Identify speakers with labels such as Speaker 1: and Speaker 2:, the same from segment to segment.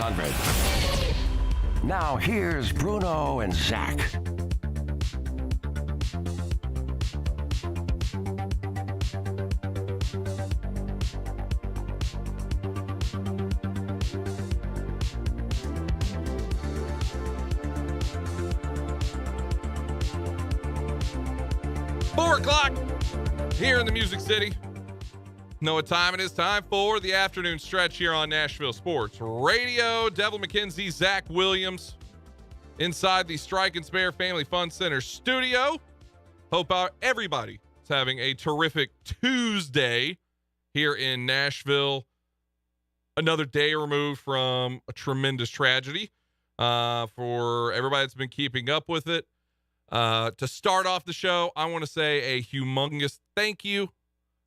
Speaker 1: 600. Now here's Bruno and Zach.
Speaker 2: O'clock here in the Music City. Know what time it is? Time for the afternoon stretch here on Nashville Sports Radio. Devlin McKenzie, Zach Williams inside the Strike and Spare Family Fun Center studio. Hope everybody is having a terrific Tuesday here in Nashville. Another day removed from a tremendous tragedy for everybody that's been keeping up with it. To start off the show, I want to say a humongous thank you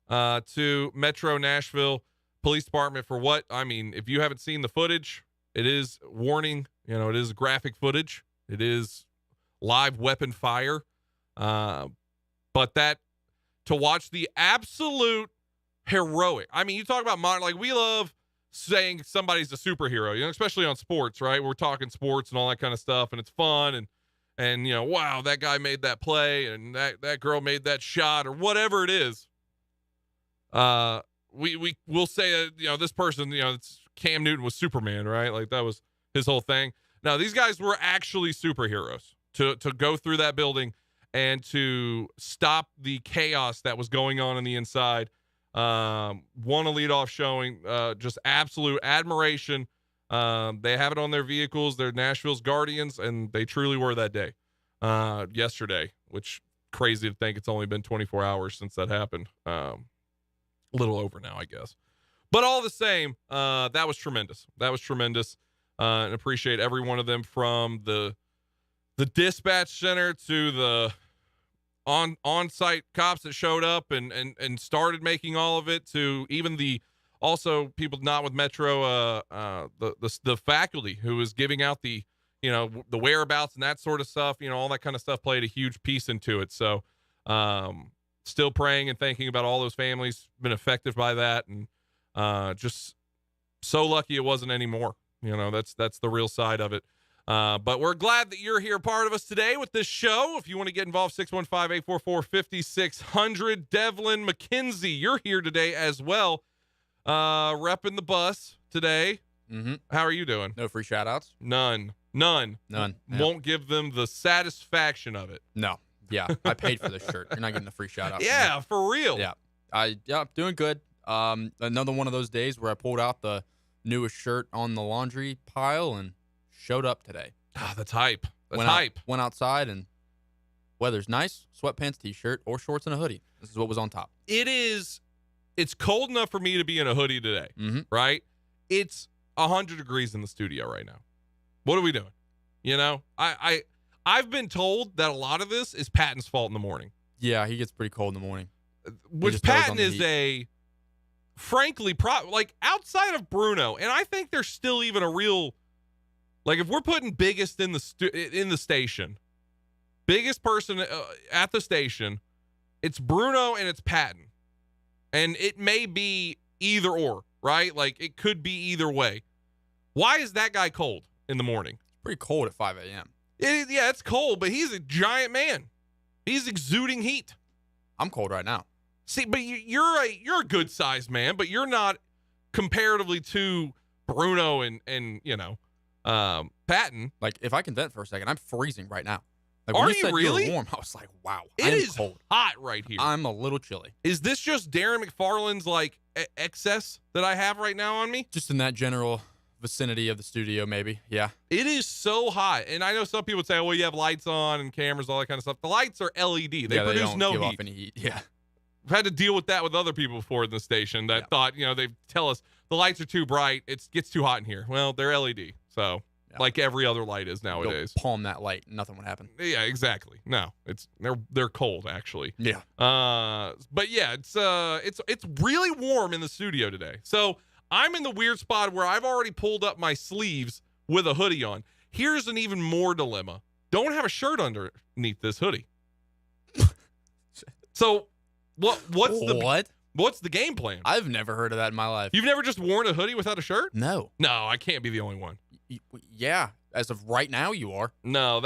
Speaker 2: to Metro Nashville Police Department for if you haven't seen the footage, it is warning, it is graphic footage. It is live weapon fire. But to watch the absolute heroic, you talk about modern, we love saying somebody's a superhero, especially on sports, right? We're talking sports and all that kind of stuff, and it's fun, and wow, that guy made that play and that girl made that shot or whatever it is. We'll say, this person, it's Cam Newton was Superman, right? Like that was his whole thing. Now, these guys were actually superheroes to go through that building and to stop the chaos that was going on the inside. Won a leadoff showing, just absolute admiration. They have it on their vehicles. They're Nashville's guardians, and they truly were that day, yesterday, which crazy to think it's only been 24 hours since that happened. A little over now, I guess, but all the same, that was tremendous. And appreciate every one of them, from the dispatch center to the on-site cops that showed up and started making all of it, to even also people not with Metro, the faculty who was giving out the whereabouts and that sort of stuff, all that kind of stuff played a huge piece into it. So, still praying and thinking about all those families been affected by that. And, just so lucky it wasn't anymore. That's the real side of it. But we're glad that you're here, part of us today with this show. If you want to get involved, 615-844-5600. Devlin McKenzie, you're here today as well. Repping the bus today.
Speaker 3: Mm-hmm.
Speaker 2: How are you doing?
Speaker 3: No free shout outs?
Speaker 2: None. Won't give them the satisfaction of it.
Speaker 3: No. Yeah. I paid for this shirt. You're not getting a free shout out.
Speaker 2: Yeah, for real.
Speaker 3: Yeah. I'm doing good. Another one of those days where I pulled out the newest shirt on the laundry pile and showed up today.
Speaker 2: That's hype.
Speaker 3: Went outside and weather's nice. Sweatpants, t-shirt, or shorts and a hoodie. This is what was on top.
Speaker 2: It's cold enough for me to be in a hoodie today,
Speaker 3: mm-hmm.
Speaker 2: right? It's 100 degrees in the studio right now. What are we doing? I've been told that a lot of this is Patton's fault in the morning.
Speaker 3: Yeah, he gets pretty cold in the morning.
Speaker 2: Which Patton is frankly, outside of Bruno, and I think there's still even a real, if we're putting biggest in the station, biggest person at the station, it's Bruno and it's Patton. And it may be either or, right? It could be either way. Why is that guy cold in the morning?
Speaker 3: It's pretty cold at 5 a.m.
Speaker 2: Yeah, it's cold, but he's a giant man. He's exuding heat.
Speaker 3: I'm cold right now.
Speaker 2: See, but you're a good-sized man, but you're not comparatively to Bruno and Patton.
Speaker 3: If I can vent for a second, I'm freezing right now.
Speaker 2: Are you really?
Speaker 3: Warm, I was like, wow.
Speaker 2: It is
Speaker 3: cold.
Speaker 2: Hot right here.
Speaker 3: I'm a little chilly.
Speaker 2: Is this just Darren McFarland's excess that I have right now on me?
Speaker 3: Just in that general vicinity of the studio, maybe. Yeah.
Speaker 2: It is so hot. And I know some people would say, well, you have lights on and cameras, all that kind of stuff. The lights are LED. They produce
Speaker 3: don't
Speaker 2: no
Speaker 3: give
Speaker 2: heat.
Speaker 3: Off any heat. Yeah.
Speaker 2: I've had to deal with that with other people before in the station that thought, they tell us the lights are too bright. It gets too hot in here. Well, they're LED. So like every other light is nowadays.
Speaker 3: Go palm that light. Nothing would happen.
Speaker 2: Yeah, exactly. No, they're cold actually.
Speaker 3: Yeah.
Speaker 2: But yeah, it's really warm in the studio today. So I'm in the weird spot where I've already pulled up my sleeves with a hoodie on. Here's an even more dilemma. Don't have a shirt underneath this hoodie. So what's the game plan?
Speaker 3: I've never heard of that in my life.
Speaker 2: You've never just worn a hoodie without a shirt?
Speaker 3: No.
Speaker 2: No, I can't be the only one.
Speaker 3: Yeah, as of right now, you are.
Speaker 2: No,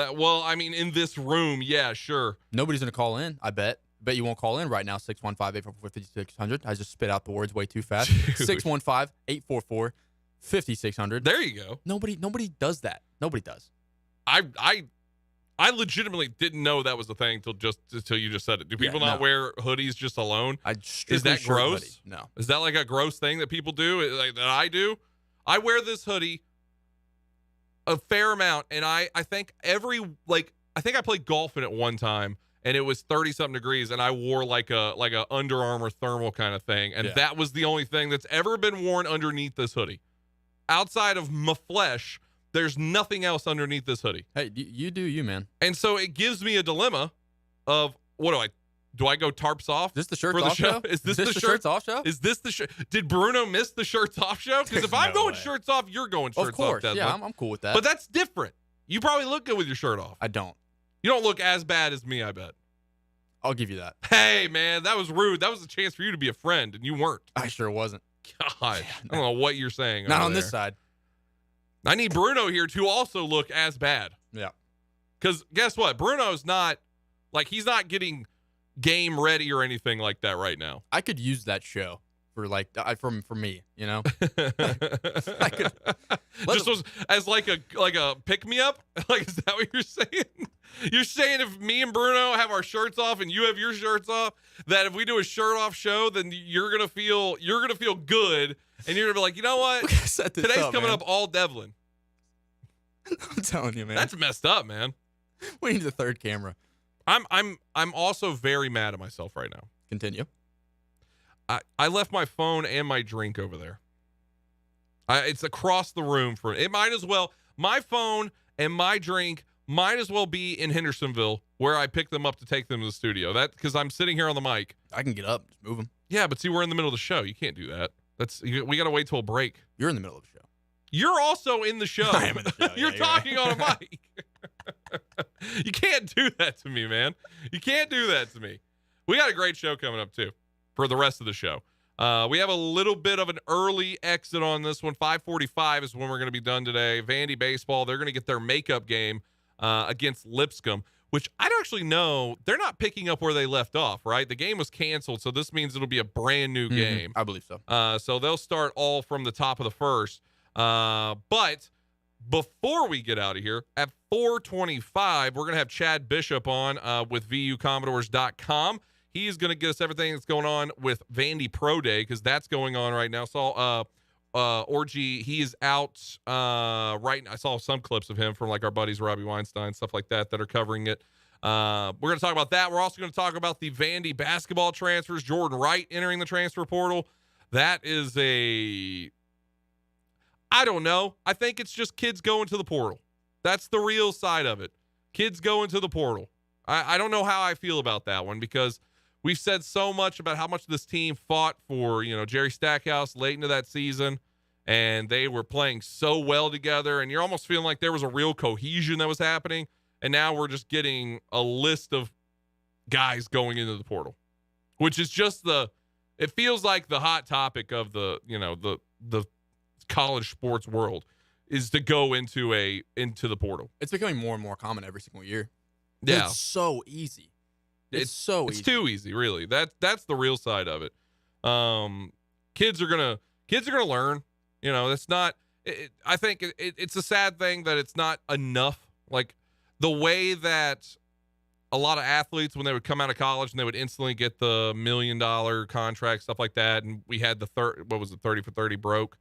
Speaker 2: I mean, in this room, yeah, sure.
Speaker 3: Nobody's going to call in, I bet. Bet you won't call in right now, 615-844-5600. I just spit out the words way too fast. 615-844-5600.
Speaker 2: There you go.
Speaker 3: Nobody does that. Nobody does.
Speaker 2: I legitimately didn't know that was the thing until you just said it. Do people not wear hoodies just alone? Is that gross?
Speaker 3: Hoodie. No.
Speaker 2: Is that like a gross thing that people do? Like that I do? I wear this hoodie a fair amount, and I think I played golf in it one time, and it was 30-something degrees, and I wore like a Under Armour thermal kind of thing, and that was the only thing that's ever been worn underneath this hoodie. Outside of my flesh, there's nothing else underneath this hoodie.
Speaker 3: Hey, you do you, man.
Speaker 2: And so it gives me a dilemma of do I go tarps off?
Speaker 3: Is this the shirts
Speaker 2: for the
Speaker 3: off show?
Speaker 2: Is this the
Speaker 3: shirts off show?
Speaker 2: Is this the shirt? Did Bruno miss the shirts off show? Because if I'm going shirts off, you're going shirts off.
Speaker 3: Of course,
Speaker 2: Devlin.
Speaker 3: yeah, I'm cool with that.
Speaker 2: But that's different. You probably look good with your shirt off.
Speaker 3: I don't.
Speaker 2: You don't look as bad as me, I bet.
Speaker 3: I'll give you that.
Speaker 2: Hey, man, that was rude. That was a chance for you to be a friend, and you weren't.
Speaker 3: I sure wasn't.
Speaker 2: God, I don't know what you're saying.
Speaker 3: Not on this side.
Speaker 2: I need Bruno here to also look as bad.
Speaker 3: Yeah.
Speaker 2: Because guess what? Bruno's not, he's not getting game ready or anything like that right now.
Speaker 3: I could use that show for for me, you know. I could
Speaker 2: was as like a pick me up. Like, is that what you're saying? You're saying if me and Bruno have our shirts off and you have your shirts off, that if we do a shirt off show, then you're gonna feel good, and you're gonna be like, you know what? Today's coming up all Devlin.
Speaker 3: I'm telling you, man.
Speaker 2: That's messed up, man.
Speaker 3: We need the third camera.
Speaker 2: I'm also very mad at myself right now.
Speaker 3: Continue.
Speaker 2: I left my phone and my drink over there. It's across the room from it. Might as well, my phone and my drink might as well be in Hendersonville, where I picked them up to take them to the studio. Because I'm sitting here on the mic.
Speaker 3: I can get up, just move them.
Speaker 2: Yeah, but see, we're in the middle of the show. You can't do that. We got to wait till a break.
Speaker 3: You're in the middle of the show.
Speaker 2: You're also in the show.
Speaker 3: I am in the show.
Speaker 2: You're talking on a mic. You can't do that to me, man. You can't do that to me. We got a great show coming up, too, for the rest of the show. We have a little bit of an early exit on this one. 5:45 is when we're going to be done today. Vandy baseball, they're going to get their makeup game against Lipscomb, which I don't actually know. They're not picking up where they left off, right? The game was canceled, so this means it'll be a brand new game.
Speaker 3: I believe so.
Speaker 2: So they'll start all from the top of the first. But before we get out of here, at 4:25, we're going to have Chad Bishop on with VUCommodores.com. He's going to get us everything that's going on with Vandy Pro Day, because that's going on right now. Orgy, he is out right now. I saw some clips of him from our buddies Robbie Weinstein, stuff like that are covering it. We're going to talk about that. We're also going to talk about the Vandy basketball transfers. Jordan Wright entering the transfer portal. That is I don't know. I think it's just kids going to the portal. That's the real side of it. Kids going to the portal. I don't know how I feel about that one, because we've said so much about how much this team fought for, Jerry Stackhouse late into that season, and they were playing so well together, and you're almost feeling like there was a real cohesion that was happening, and now we're just getting a list of guys going into the portal, which is just it feels like the hot topic of the college sports world is to go into the portal.
Speaker 3: It's becoming more and more common every single year.
Speaker 2: Yeah.
Speaker 3: It's so easy. It's
Speaker 2: It's too easy, really. That's the real side of it. Kids are gonna learn. That's not. I think it's a sad thing that it's not enough. Like the way that a lot of athletes, when they would come out of college and they would instantly get the $1 million contract, stuff like that, and we had the 30 for 30 broke.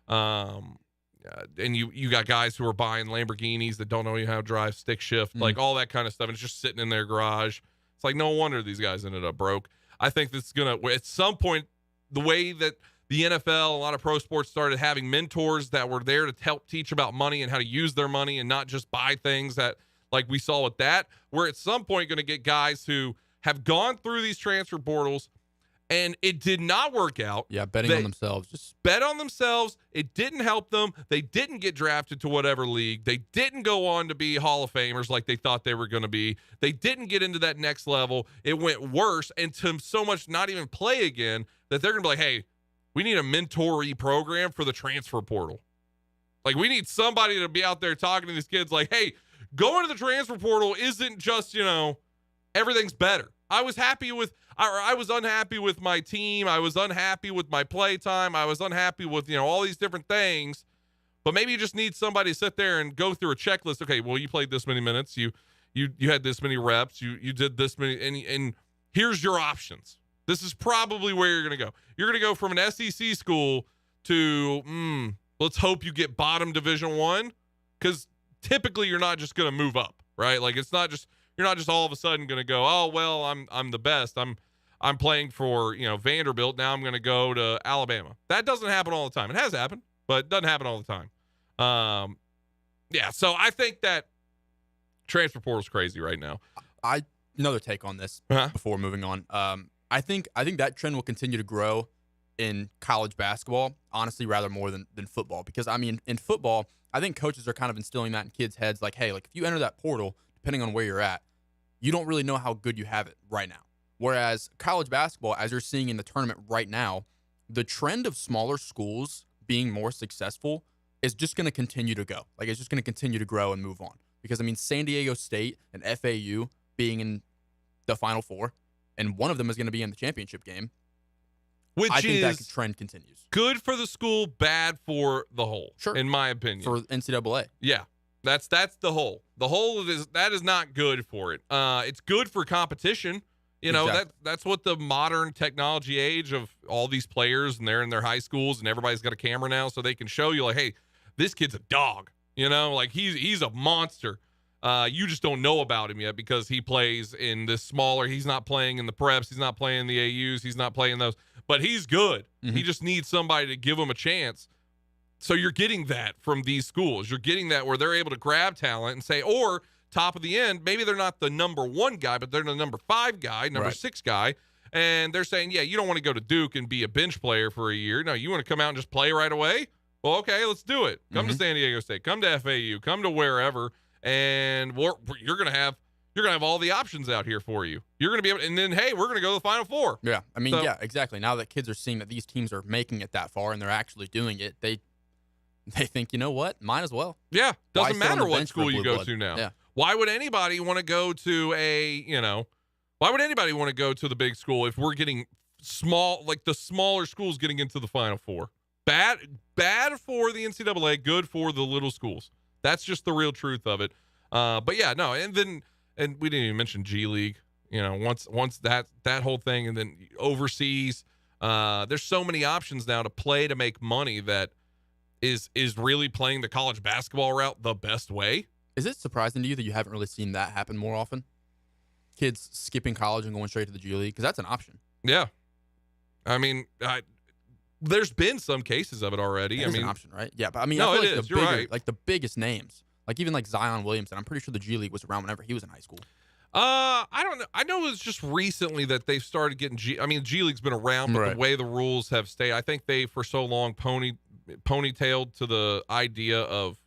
Speaker 2: And you got guys who are buying Lamborghinis that don't know how to drive, stick shift, like all that kind of stuff, and it's just sitting in their garage. It's like, no wonder these guys ended up broke. I think this is going to, at some point, the way that the NFL, a lot of pro sports started having mentors that were there to help teach about money and how to use their money and not just buy things that, like we saw with that, we're at some point going to get guys who have gone through these transfer portals and it did not work out.
Speaker 3: Yeah, betting on themselves. Just
Speaker 2: bet on themselves. It didn't help them. They didn't get drafted to whatever league. They didn't go on to be Hall of Famers like they thought they were going to be. They didn't get into that next level. It went worse, and to so much not even play again, that they're going to be like, hey, we need a mentoree program for the transfer portal. Like, we need somebody to be out there talking to these kids like, hey, going to the transfer portal isn't just, everything's better. I was unhappy with my team. I was unhappy with my play time. I was unhappy with, all these different things. But maybe you just need somebody to sit there and go through a checklist. Okay, well, you played this many minutes. You had this many reps. You did this many, and here's your options. This is probably where you're going to go. You're going to go from an SEC school to, let's hope you get bottom Division I, because typically you're not just going to move up, right? Like, you're not just all of a sudden going to go, oh, well, I'm the best. I'm playing for, Vanderbilt. Now I'm going to go to Alabama. That doesn't happen all the time. It has happened, but it doesn't happen all the time. So I think that transfer portal is crazy right now.
Speaker 3: Another take on this before moving on. I think that trend will continue to grow in college basketball, honestly, rather more than football. Because, in football, I think coaches are kind of instilling that in kids' heads. Like, hey, if you enter that portal, depending on where you're at, you don't really know how good you have it right now. Whereas college basketball, as you're seeing in the tournament right now, the trend of smaller schools being more successful is just going to continue to go. Like, it's just going to continue to grow and move on. Because, San Diego State and FAU being in the Final Four, and one of them is going to be in the championship game, I think that trend continues.
Speaker 2: Good for the school, bad for the whole, in my opinion.
Speaker 3: For NCAA.
Speaker 2: Yeah. That's the whole. The whole that is not good for it. It's good for competition.
Speaker 3: Exactly.
Speaker 2: That's what the modern technology age of all these players, and they're in their high schools and everybody's got a camera now, so they can show you like, hey, this kid's a dog. Like he's a monster. You just don't know about him yet because he plays in this smaller. He's not playing in the preps. He's not playing in the AUs. He's not playing those. But he's good. Mm-hmm. He just needs somebody to give him a chance. So you're getting that from these schools. You're getting that where they're able to grab talent and say, or top of the end, maybe they're not the number 1 guy, but they're the number 5 guy, number 6 guy. And they're saying, yeah, you don't want to go to Duke and be a bench player for a year. No, you want to come out and just play right away? Well, okay, let's do it. Come to San Diego State. Come to FAU. Come to wherever. And you're going to have all the options out here for you. You're going to be able, and then, hey, we're going to go to the Final Four.
Speaker 3: Yeah, yeah, exactly. Now that kids are seeing that these teams are making it that far and they're actually doing it, they think, you know what, might as well.
Speaker 2: Yeah, doesn't matter what school you go to now.
Speaker 3: Yeah.
Speaker 2: Why would anybody want to go to why would anybody want to go to the big school if we're getting small, like the smaller schools getting into the Final Four? Bad for the NCAA, good for the little schools. That's just the real truth of it. But yeah, no, and we didn't even mention G League. Once that whole thing, and then overseas, there's so many options now to play to make money that is really playing the college basketball route the best way.
Speaker 3: Is it surprising to you that you haven't really seen that happen more often? Kids skipping college and going straight to the G League, because that's an option.
Speaker 2: Yeah, there's been some cases of it already.
Speaker 3: It's an option, right? Yeah, but
Speaker 2: no,
Speaker 3: I feel
Speaker 2: it is. You're right.
Speaker 3: Like the biggest names, like even like Zion Williamson. I'm pretty sure the G League was around whenever he was in high school.
Speaker 2: I don't know. I know it's just recently that they've started getting G League's been around, but the way the rules have stayed, I think they for so long ponytailed to the idea of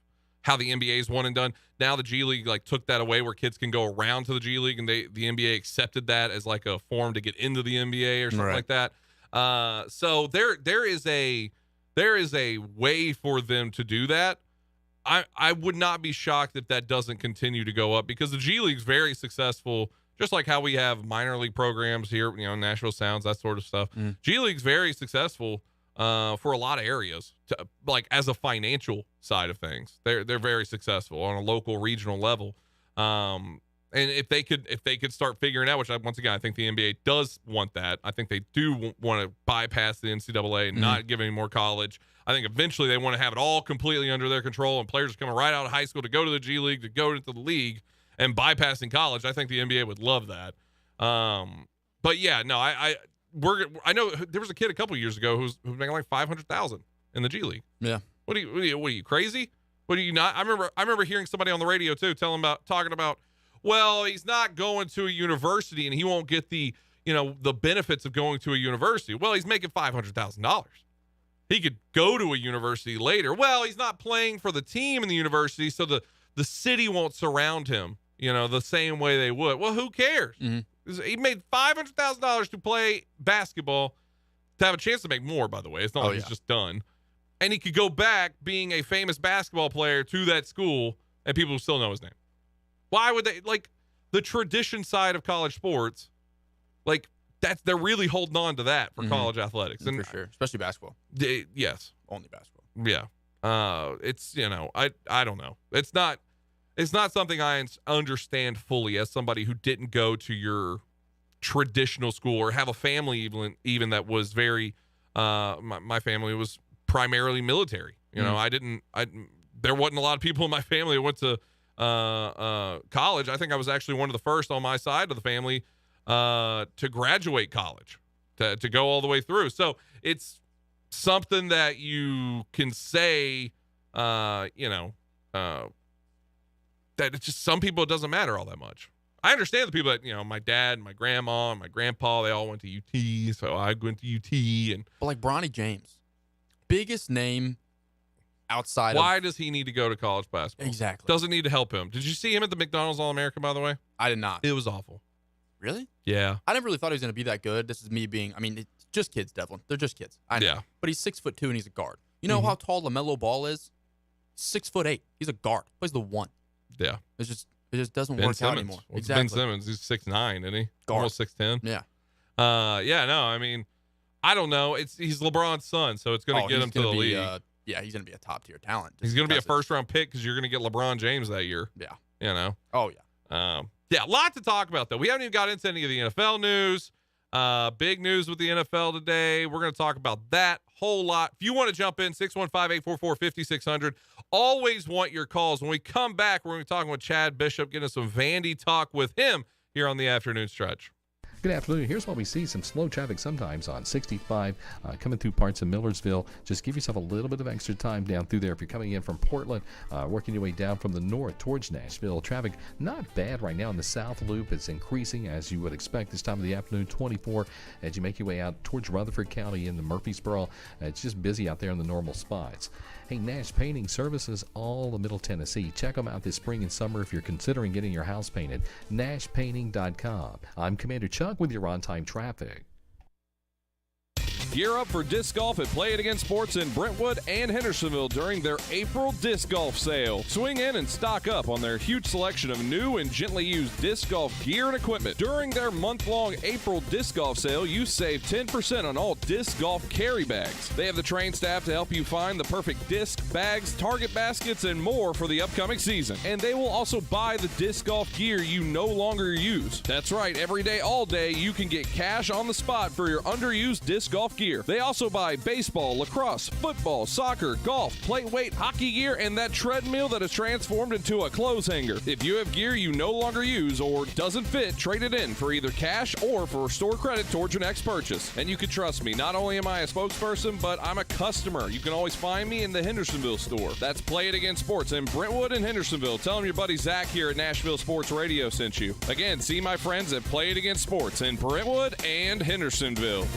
Speaker 2: how the NBA's one and done. Now the G League took that away where kids can go around to the G League, and the NBA accepted that as like a form to get into the NBA or something like that. So there is a way for them to do that. I would not be shocked if that doesn't continue to go up, because the G League's very successful, just like how we have minor league programs here, Nashville Sounds, that sort of stuff. G League's very successful for a lot of areas, as a financial side of things. They're very successful on a local, regional level. And if they could start figuring out, which once again I think the NBA does want that. I think they do want to bypass the NCAA and not give any more college. I think eventually they want to have it all completely under their control, and players coming right out of high school to go to the G League, to go into the league, and bypassing college. I think the NBA would love that. But yeah, no, I know there was a kid a couple years ago who's making like $500,000 in the G League.
Speaker 3: Yeah.
Speaker 2: What are you crazy? What are you not? I remember hearing somebody on the radio too talking about, well, he's not going to a university and he won't get the benefits of going to a university. Well, he's making $500,000. He could go to a university later. Well, he's not playing for the team in the university, so the city won't surround him, the same way they would. Well, who cares? Mm-hmm. He made $500,000 to play basketball, to have a chance to make more, by the way. It's not like he's just done. And he could go back being a famous basketball player to that school, and people will still know his name. Why would they? Like, the tradition side of college sports, like, they're really holding on to that for college athletics. And
Speaker 3: for sure, especially basketball.
Speaker 2: Yes.
Speaker 3: Only basketball.
Speaker 2: Yeah. It's, I don't know. It's not something I understand fully as somebody who didn't go to your traditional school or have a family even that was very, my family was primarily military. There wasn't a lot of people in my family who went to college. I think I was actually one of the first on my side of the family to graduate college, to go all the way through. So it's something that you can say, that it's just some people it doesn't matter all that much. I understand the people that, my dad, my grandma, and my grandpa, they all went to UT, so I went to UT. But
Speaker 3: like Bronny James, biggest name outside
Speaker 2: Why does he need to go to college basketball?
Speaker 3: Exactly.
Speaker 2: Doesn't need to help him. Did you see him at the McDonald's All-America, by the way?
Speaker 3: I did not.
Speaker 2: It was awful.
Speaker 3: Really?
Speaker 2: Yeah.
Speaker 3: I never really thought he was going to be that good. This is me being, it's just kids, Devlin. They're just kids. I know.
Speaker 2: Yeah.
Speaker 3: But he's 6'2" and he's a guard. You know how tall LaMelo Ball is? 6'8". He's a guard. Plays the 1.
Speaker 2: Yeah.
Speaker 3: It just doesn't
Speaker 2: Ben
Speaker 3: work
Speaker 2: Simmons.
Speaker 3: out anymore.
Speaker 2: Well,
Speaker 3: Exactly.
Speaker 2: Ben Simmons, he's 6'9", isn't he?
Speaker 3: Guard.
Speaker 2: Almost 6'10".
Speaker 3: Yeah.
Speaker 2: I don't know. He's LeBron's son, so it's going to get him to the league.
Speaker 3: He's going to be a top-tier talent.
Speaker 2: He's going to be a first-round pick because you're going to get LeBron James that year.
Speaker 3: Yeah. Oh, yeah.
Speaker 2: A lot to talk about, though. We haven't even got into any of the NFL news. Big news with the NFL today. We're going to talk about that whole lot. If you want to jump in, 615-844-5600. Always want your calls. When we come back, we're going to be talking with Chad Bishop, getting some Vandy talk with him here on the afternoon stretch.
Speaker 4: Good afternoon. Here's what we see. Some slow traffic sometimes on 65 coming through parts of Millersville. Just give yourself a little bit of extra time down through there. If you're coming in from Portland, working your way down from the north towards Nashville, traffic not bad right now in the south loop. It's increasing as you would expect this time of the afternoon, 24 as you make your way out towards Rutherford County in the Murfreesboro. It's just busy out there in the normal spots. Hey, Nash Painting Services, all of Middle Tennessee. Check them out this spring and summer if you're considering getting your house painted. NashPainting.com. I'm Commander Chuck with your on-time traffic.
Speaker 5: Gear up for disc golf at Play It Again Sports in Brentwood and Hendersonville during their April disc golf sale. Swing in and stock up on their huge selection of new and gently used disc golf gear and equipment. During their month-long April disc golf sale, you save 10% on all disc golf carry bags. They have the trained staff to help you find the perfect disc, bags, target baskets, and more for the upcoming season. And they will also buy the disc golf gear you no longer use. That's right, every day, all day, you can get cash on the spot for your underused disc golf gear. They also buy baseball, lacrosse, football, soccer, golf, plate weight, hockey gear, and that treadmill that is transformed into a clothes hanger. If you have gear you no longer use or doesn't fit, trade it in for either cash or for store credit towards your next purchase. And you can trust me, not only am I a spokesperson, but I'm a customer. You can always find me in the Hendersonville store. That's Play It Again Sports in Brentwood and Hendersonville. Tell them your buddy Zach here at Nashville Sports Radio sent you. Again, see my friends at Play It Again Sports in Brentwood and Hendersonville.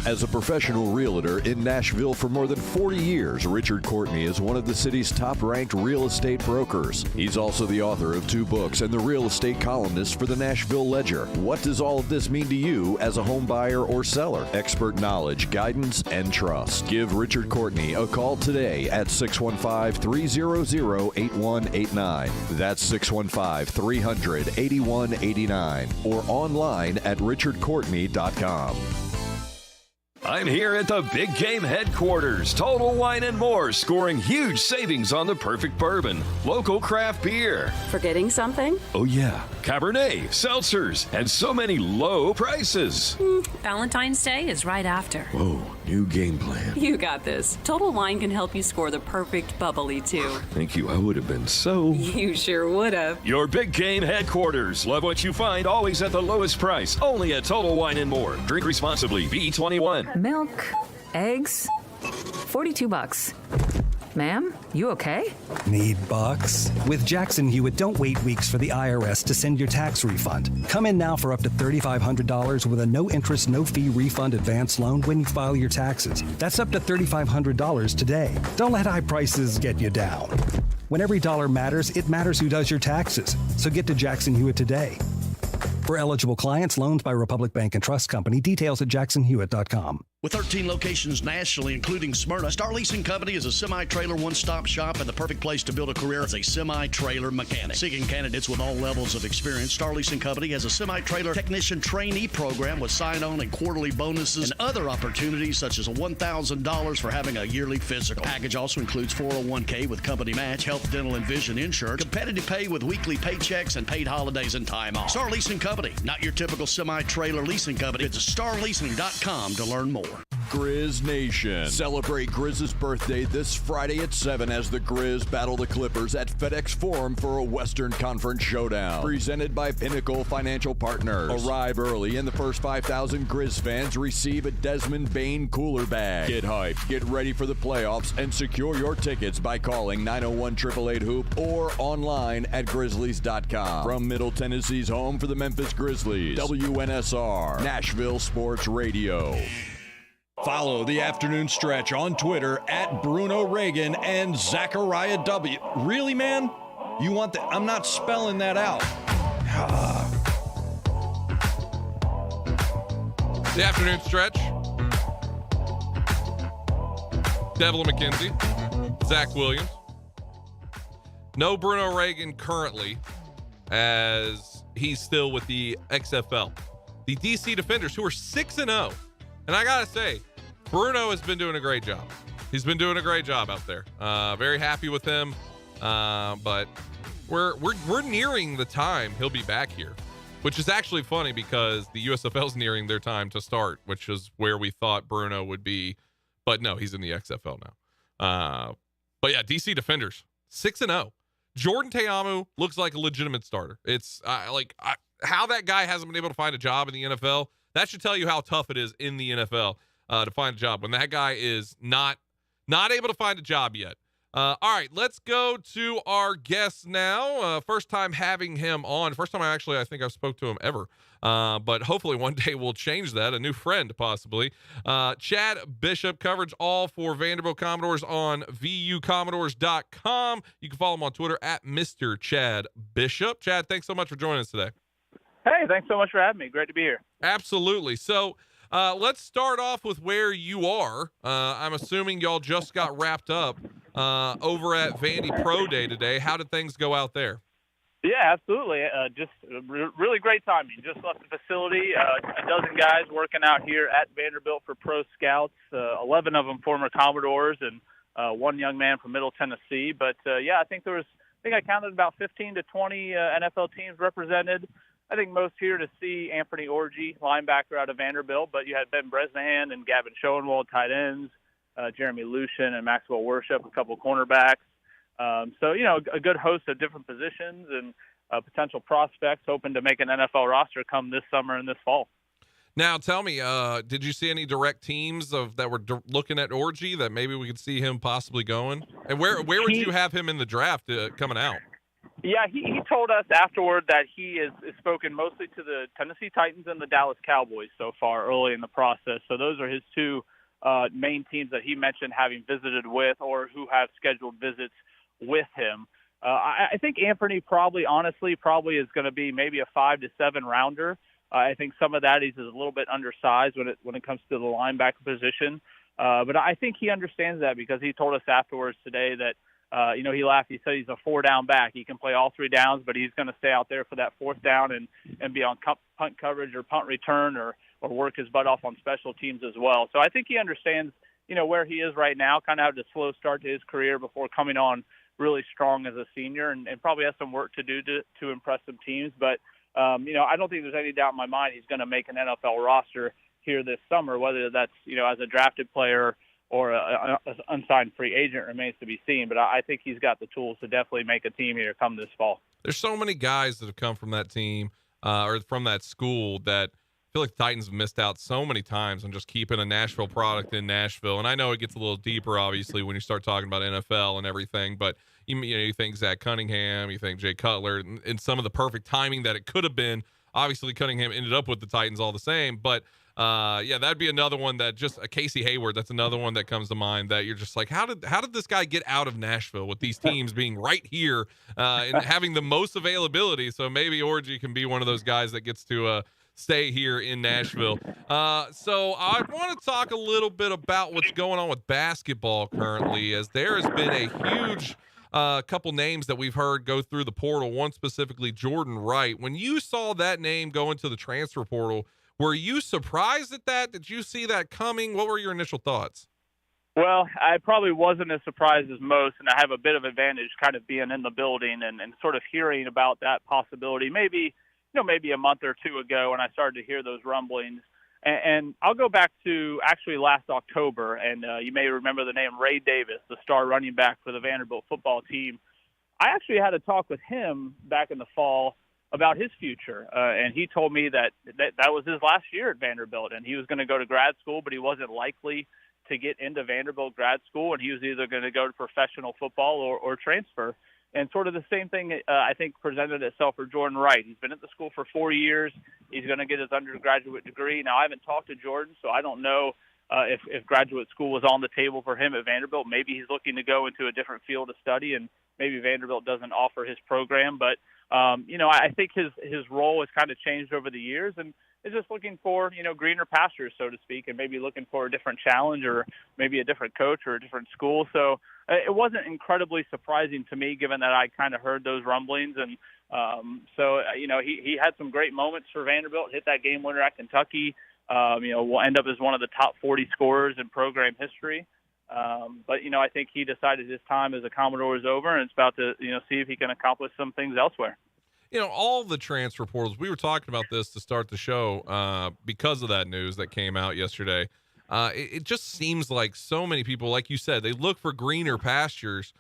Speaker 6: As a professional realtor in Nashville for more than 40 years, Richard Courtney is one of the city's top-ranked real estate brokers. He's also the author of 2 books and the real estate columnist for the Nashville Ledger. What does all of this mean to you as a home buyer or seller? Expert knowledge, guidance, and trust. Give Richard Courtney a call today at 615-300-8189. That's 615-300-8189 or online at richardcourtney.com.
Speaker 7: I'm here at the Big Game Headquarters, Total Wine & More, scoring huge savings on the perfect bourbon, local craft beer.
Speaker 8: Forgetting something?
Speaker 7: Oh yeah, Cabernet, seltzers, and so many low prices.
Speaker 8: Valentine's Day is right after.
Speaker 7: Whoa, new game plan.
Speaker 8: You got this. Total Wine can help you score the perfect bubbly, too.
Speaker 7: Thank you, I would have been so...
Speaker 8: You sure would have.
Speaker 7: Your Big Game Headquarters. Love what you find, always at the lowest price. Only at Total Wine & More. Drink responsibly. B21.
Speaker 9: Milk, eggs, $42. Ma'am, you okay?
Speaker 10: Need bucks? With Jackson Hewitt, don't wait weeks for the IRS to send your tax refund. Come in now for up to $3,500 with a no-interest, no-fee refund advance loan when you file your taxes. That's up to $3,500 today. Don't let high prices get you down. When every dollar matters, it matters who does your taxes. So get to Jackson Hewitt today. For eligible clients, loans by Republic Bank and Trust Company. Details at jacksonhewitt.com.
Speaker 11: With 13 locations nationally, including Smyrna, Star Leasing Company is a semi-trailer one-stop shop and the perfect place to build a career as a semi-trailer mechanic. Seeking candidates with all levels of experience, Star Leasing Company has a semi-trailer technician trainee program with sign-on and quarterly bonuses and other opportunities such as $1,000 for having a yearly physical. The package also includes 401k with company match, health, dental, and vision insurance, competitive pay with weekly paychecks, and paid holidays and time off. Star Leasing Company, not your typical semi-trailer leasing company. Visit starleasing.com to learn more.
Speaker 6: Grizz Nation. Celebrate Grizz's birthday this Friday at 7 as the Grizz battle the Clippers at FedEx Forum for a Western Conference showdown. Presented by Pinnacle Financial Partners. Arrive early and the first 5,000 Grizz fans receive a Desmond Bain cooler bag. Get hyped, get ready for the playoffs, and secure your tickets by calling 901-888-HOOP or online at Grizzlies.com. From Middle Tennessee's home for the Memphis Grizzlies, WNSR, Nashville Sports Radio.
Speaker 12: Follow the afternoon stretch on Twitter at Bruno Reagan and Zachariah W. Really, man? You want that? I'm not spelling that out.
Speaker 2: The afternoon stretch. Devlin McKenzie, Zach Williams. No Bruno Reagan currently, as he's still with the XFL. The DC Defenders, who are 6-0. And I got to say, Bruno has been doing a great job. He's been doing a great job out there. Very happy with him. But we're nearing the time he'll be back here, which is actually funny because the USFL is nearing their time to start, which is where we thought Bruno would be. But no, he's in the XFL now. But yeah, DC Defenders, 6-0. Jordan Teamu looks like a legitimate starter. It's how that guy hasn't been able to find a job in the NFL. That should tell you how tough it is in the NFL to find a job when that guy is not able to find a job yet. All right, let's go to our guest now. First time having him on. First time I think I've spoke to him ever. But hopefully one day we'll change that. A new friend, possibly. Chad Bishop, coverage all for Vanderbilt Commodores on VUCommodores.com. You can follow him on Twitter at Mr. Chad Bishop. Chad, thanks so much for joining us today.
Speaker 13: Hey, thanks so much for having me. Great to be here.
Speaker 2: Absolutely. So let's start off with where you are. I'm assuming y'all just got wrapped up over at Vandy Pro Day today. How did things go out there?
Speaker 13: Yeah, absolutely. Just really great timing. Just left the facility. A dozen guys working out here at Vanderbilt for pro scouts, 11 of them former Commodores and one young man from Middle Tennessee. But, yeah, I think I counted about 15 to 20 NFL teams represented. I think most here to see Anthony Orji, linebacker out of Vanderbilt, but you had Ben Bresnahan and Gavin Schoenwald, tight ends, Jeremy Lucien and Maxwell Worship, a couple cornerbacks. So, a good host of different positions and potential prospects hoping to make an NFL roster come this summer and this fall.
Speaker 2: Now, tell me, did you see any direct teams that were looking at Orji that maybe we could see him possibly going? And where would you have him in the draft coming out?
Speaker 13: Yeah, he told us afterward that he is spoken mostly to the Tennessee Titans and the Dallas Cowboys so far early in the process. So those are his two main teams that he mentioned having visited with or who have scheduled visits with him. I think Anthony probably is going to be maybe a 5 to 7 rounder. I think some of that he's a little bit undersized when it comes to the linebacker position. But I think he understands that because he told us afterwards today that he laughed. He said he's a 4-down back. He can play all 3 downs, but he's going to stay out there for that 4th down and be on punt coverage or punt return or work his butt off on special teams as well. So I think he understands, where he is right now, kind of had a slow start to his career before coming on really strong as a senior and probably has some work to do to impress some teams. But, I don't think there's any doubt in my mind he's going to make an NFL roster here this summer, whether that's, as a drafted player or an unsigned free agent remains to be seen. But I think he's got the tools to definitely make a team here come this fall.
Speaker 2: There's so many guys that have come from that team or from that school that I feel like the Titans have missed out so many times on just keeping a Nashville product in Nashville. And I know it gets a little deeper, obviously, when you start talking about NFL and everything. But, you think Zach Cunningham, you think Jay Cutler, and some of the perfect timing that it could have been. Obviously, Cunningham ended up with the Titans all the same. But, that'd be another one that just Casey Hayward. That's another one that comes to mind that you're just like, how did this guy get out of Nashville with these teams being right here and having the most availability? So maybe Orji can be one of those guys that gets to stay here in Nashville. So I want to talk a little bit about what's going on with basketball currently, as there has been a huge couple names that we've heard go through the portal, one specifically Jordan Wright. When you saw that name go into the transfer portal, were you surprised at that? Did you see that coming? What were your initial thoughts?
Speaker 13: Well, I probably wasn't as surprised as most, and I have a bit of advantage kind of being in the building and sort of hearing about that possibility maybe a month or two ago when I started to hear those rumblings. And I'll go back to actually last October, and you may remember the name Ray Davis, the star running back for the Vanderbilt football team. I actually had a talk with him back in the fall about his future, and he told me that was his last year at Vanderbilt, and he was going to go to grad school, but he wasn't likely to get into Vanderbilt grad school, and he was either going to go to professional football or transfer. And sort of the same thing, I think, presented itself for Jordan Wright. He's been at the school for 4 years. He's going to get his undergraduate degree. Now, I haven't talked to Jordan, so I don't know if graduate school was on the table for him at Vanderbilt. Maybe he's looking to go into a different field of study, and maybe Vanderbilt doesn't offer his program. But, I think his role has kind of changed over the years, and is just looking for, greener pastures, so to speak, and maybe looking for a different challenge or maybe a different coach or a different school. So it wasn't incredibly surprising to me, given that I kind of heard those rumblings. And he had some great moments for Vanderbilt, hit that game winner at Kentucky, will end up as one of the top 40 scorers in program history. But I think he decided his time as a Commodore is over, and it's about to, see if he can accomplish some things elsewhere.
Speaker 2: All the transfer portals, we were talking about this to start the show because of that news that came out yesterday. It just seems like so many people, like you said, they look for greener pastures.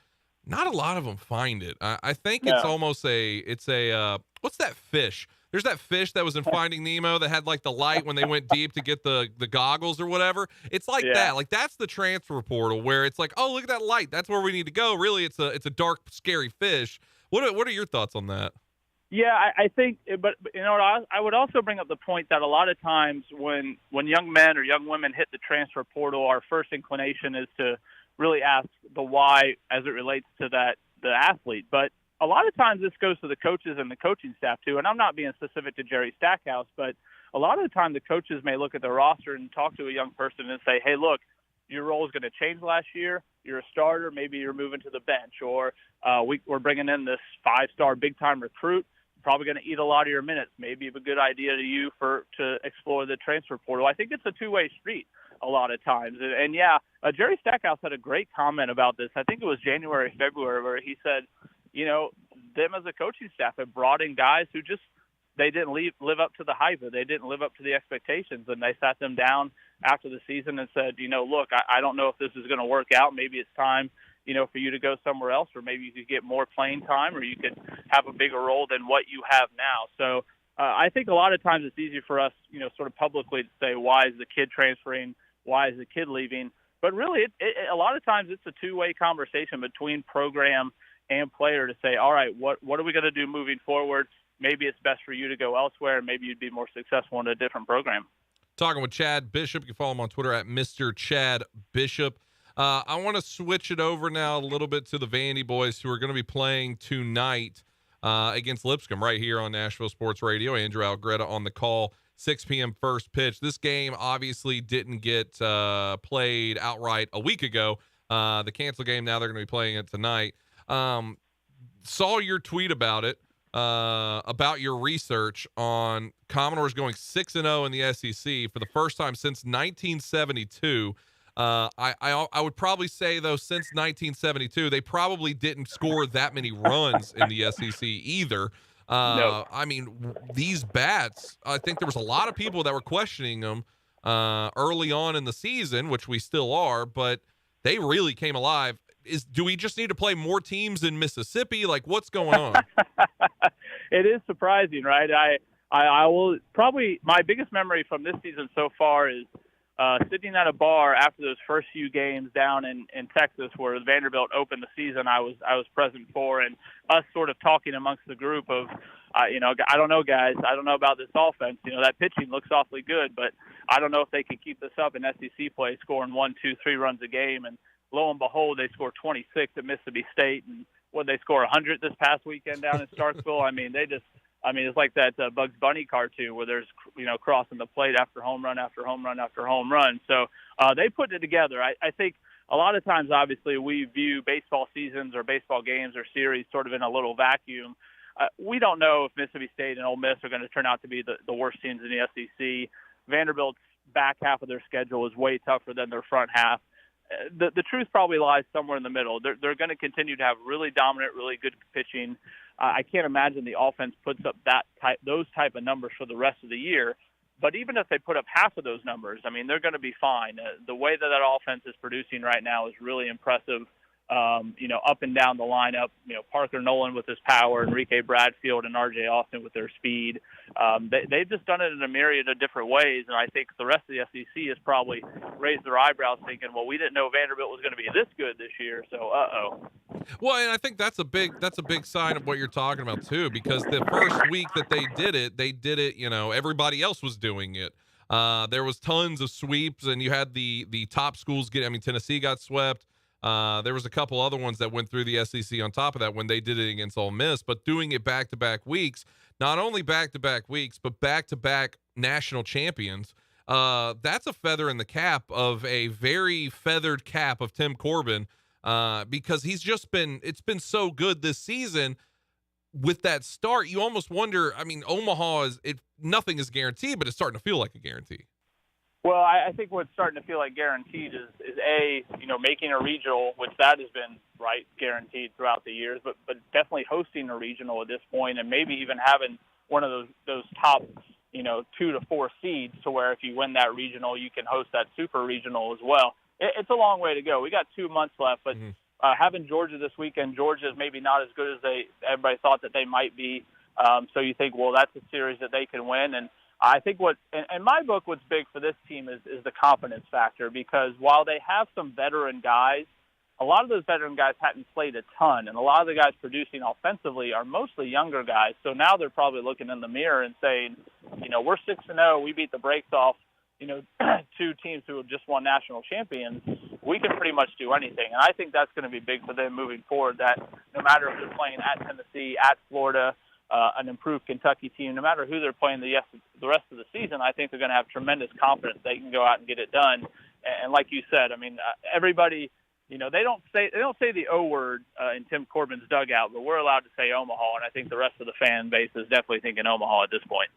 Speaker 2: Not a lot of them find it. I think it's almost what's that fish? There's that fish that was in Finding Nemo that had like the light when they went deep to get the goggles or whatever. It's like that. Like that's the transfer portal where it's like, oh, look at that light. That's where we need to go. Really, it's a dark, scary fish. What are your thoughts on that?
Speaker 13: Yeah, I think, but I would also bring up the point that a lot of times when young men or young women hit the transfer portal, our first inclination is to really ask the why as it relates to the athlete. But a lot of times this goes to the coaches and the coaching staff too. And I'm not being specific to Jerry Stackhouse, but a lot of the time the coaches may look at their roster and talk to a young person and say, hey, look, your role is going to change last year. You're a starter. Maybe you're moving to the bench, or we're bringing in this 5-star big-time recruit. Probably going to eat a lot of your minutes. Maybe a good idea to you to explore the transfer portal. I think it's a two-way street a lot of times. And Jerry Stackhouse had a great comment about this. I think it was January, February, where he said, them as a coaching staff have brought in guys who they didn't live up to the hype. They didn't live up to the expectations. And they sat them down after the season and said, look, I don't know if this is going to work out. Maybe it's time for you to go somewhere else, or maybe you could get more playing time, or you could have a bigger role than what you have now. So I think a lot of times it's easy for us, sort of publicly to say, why is the kid transferring? Why is the kid leaving? But really, a lot of times it's a two-way conversation between program and player to say, all right, what are we going to do moving forward? Maybe it's best for you to go elsewhere, and maybe you'd be more successful in a different program.
Speaker 2: Talking with Chad Bishop. You can follow him on Twitter at Mr. Chad Bishop. I want to switch it over now a little bit to the Vandy boys, who are going to be playing tonight against Lipscomb right here on Nashville Sports Radio. Andrew Algretta on the call, 6 p.m. first pitch. This game obviously didn't get played outright a week ago. The canceled game, now they're going to be playing it tonight. Saw your tweet about it, about your research on Commodores going 6-0 in the SEC for the first time since 1972. I would probably say, though, since 1972, they probably didn't score that many runs in the SEC either.
Speaker 13: No.
Speaker 2: I mean, these bats, I think there was a lot of people that were questioning them early on in the season, which we still are, but they really came alive. Do we just need to play more teams in Mississippi? Like, what's going on?
Speaker 13: It is surprising, right? I will probably, my biggest memory from this season so far is sitting at a bar after those first few games down in Texas, where Vanderbilt opened the season. I was present for, and us sort of talking amongst the group of, I don't know, guys. I don't know about this offense. That pitching looks awfully good, but I don't know if they can keep this up in SEC play, scoring 1, 2, 3 runs a game. And lo and behold, they scored 26 at Mississippi State, and they score 100 this past weekend down in Starkville. I mean, they just I mean, it's like that Bugs Bunny cartoon where there's, crossing the plate after home run after home run after home run. So they put it together. I think a lot of times, obviously, we view baseball seasons or baseball games or series sort of in a little vacuum. We don't know if Mississippi State and Ole Miss are going to turn out to be the worst teams in the SEC. Vanderbilt's back half of their schedule is way tougher than their front half. The truth probably lies somewhere in the middle. They're going to continue to have really dominant, really good pitching. I can't imagine the offense puts up those type of numbers for the rest of the year. But even if they put up half of those numbers, I mean, they're going to be fine. The way that offense is producing right now is really impressive. Up and down the lineup, Parker Nolan with his power, Enrique Bradfield and RJ Austin with their speed. They've just done it in a myriad of different ways, and I think the rest of the SEC has probably raised their eyebrows thinking, well, we didn't know Vanderbilt was going to be this good this year, so uh-oh.
Speaker 2: Well, and I think that's a big sign of what you're talking about too, because the first week that they did it, everybody else was doing it. There was tons of sweeps, and you had the top schools Tennessee got swept. There was a couple other ones that went through the SEC on top of that when they did it against Ole Miss, but doing it back-to-back weeks, not only back-to-back weeks, but back-to-back national champions. That's a feather in the cap of a very feathered cap of Tim Corbin, because it's been so good this season. With that start, you almost wonder, Omaha nothing is guaranteed, but it's starting to feel like a guarantee.
Speaker 13: Well, I think what's starting to feel like guaranteed is making a regional, which that has been guaranteed throughout the years, but definitely hosting a regional at this point, and maybe even having one of those top 2 to 4 seeds, to where if you win that regional, you can host that super regional as well. It's a long way to go. We got 2 months left, but having Georgia this weekend, Georgia is maybe not as good as everybody thought that they might be. So you think, well, that's a series that they can win, and I think in my book, what's big for this team is the confidence factor, because while they have some veteran guys, a lot of those veteran guys hadn't played a ton, and a lot of the guys producing offensively are mostly younger guys. So now they're probably looking in the mirror and saying, we're 6-0, we beat the brakes off, 2 teams who have just won national champions. We can pretty much do anything, and I think that's going to be big for them moving forward, that no matter if they're playing at Tennessee, at Florida, an improved Kentucky team, no matter who they're playing the rest of the season, I think they're going to have tremendous confidence they can go out and get it done. And like you said, everybody, they don't say the O word in Tim Corbin's dugout, but we're allowed to say Omaha, and I think the rest of the fan base is definitely thinking Omaha at this point.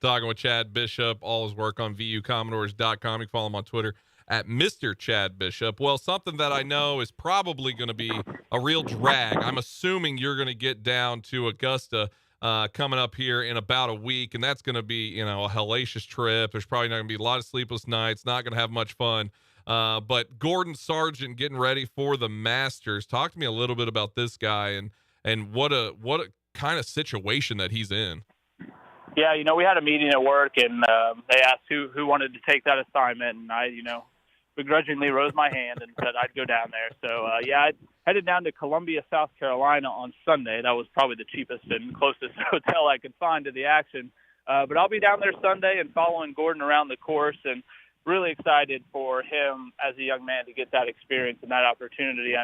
Speaker 2: Talking with Chad Bishop, all his work on VUCommodores.com. You can follow him on Twitter at Mr. Chad Bishop. Well, something that I know is probably going to be a real drag. I'm assuming you're going to get down to Augusta coming up here in about a week, and that's going to be, a hellacious trip. There's probably not going to be a lot of sleepless nights, not going to have much fun. But Gordon Sargent getting ready for the Masters. Talk to me a little bit about this guy and what a kind of situation that he's in.
Speaker 13: Yeah, we had a meeting at work, and they asked who wanted to take that assignment, and I, begrudgingly rose my hand and said I'd go down there. So, I headed down to Columbia, South Carolina on Sunday. That was probably the cheapest and closest hotel I could find to the action. But I'll be down there Sunday and following Gordon around the course, and really excited for him as a young man to get that experience and that opportunity.